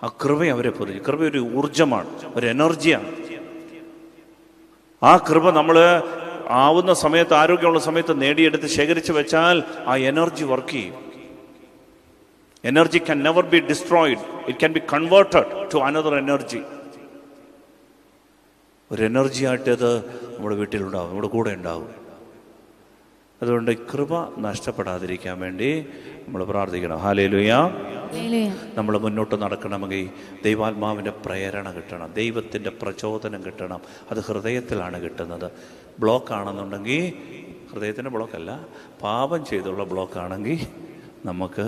ആ കൃപ അവരെ പൊതിഞ്ഞു. കൃപ ഒരു ഊർജമാണ്, ഒരു എനർജിയാണ്. ആ കൃപ നമ്മൾ ആവുന്ന സമയത്ത്, ആരോഗ്യമുള്ള സമയത്ത് നേടിയെടുത്ത് ശേഖരിച്ച് വെച്ചാൽ ആ എനർജി വർക്ക് ചെയ്യും. Energy can never be destroyed, it can be converted to another energy. ഒരു എനർജി ആയിട്ട് അത് നമ്മുടെ വീട്ടിലുണ്ടാവും, നമ്മുടെ കൂടെ ഉണ്ടാവും. അതുകൊണ്ട് കൃപ നഷ്ടപ്പെടാതിരിക്കാൻ വേണ്ടി നമ്മൾ പ്രാർത്ഥിക്കണം. ഹല്ലേലൂയ. നമ്മൾ മുന്നോട്ട് നടക്കണമെങ്കിൽ ദൈവാത്മാവിൻ്റെ പ്രേരണ കിട്ടണം, ദൈവത്തിൻ്റെ പ്രചോദനം കിട്ടണം. അത് ഹൃദയത്തിലാണ് കിട്ടുന്നത്. ബ്ലോക്കാണെന്നുണ്ടെങ്കിൽ, ഹൃദയത്തിൻ്റെ ബ്ലോക്കല്ല, പാപം ചെയ്തുള്ള ബ്ലോക്കാണെങ്കിൽ നമുക്ക്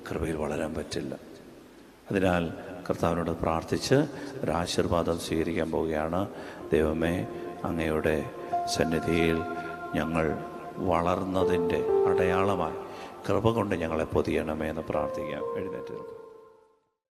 കൃപയിൽ വളരാൻ പറ്റില്ല. അതിനാൽ കർത്താവിനോട് പ്രാർത്ഥിച്ച് ഒരു ആശീർവാദം സ്വീകരിക്കാൻ പോവുകയാണ്. ദൈവമേ, അങ്ങയുടെ സന്നിധിയിൽ ഞങ്ങൾ വളർന്നതിൻ്റെ അടയാളമായി കൃപ കൊണ്ട് ഞങ്ങളെ പൊതിയണമേ എന്ന് പ്രാർത്ഥിക്കാം. എഴുന്നേറ്റ്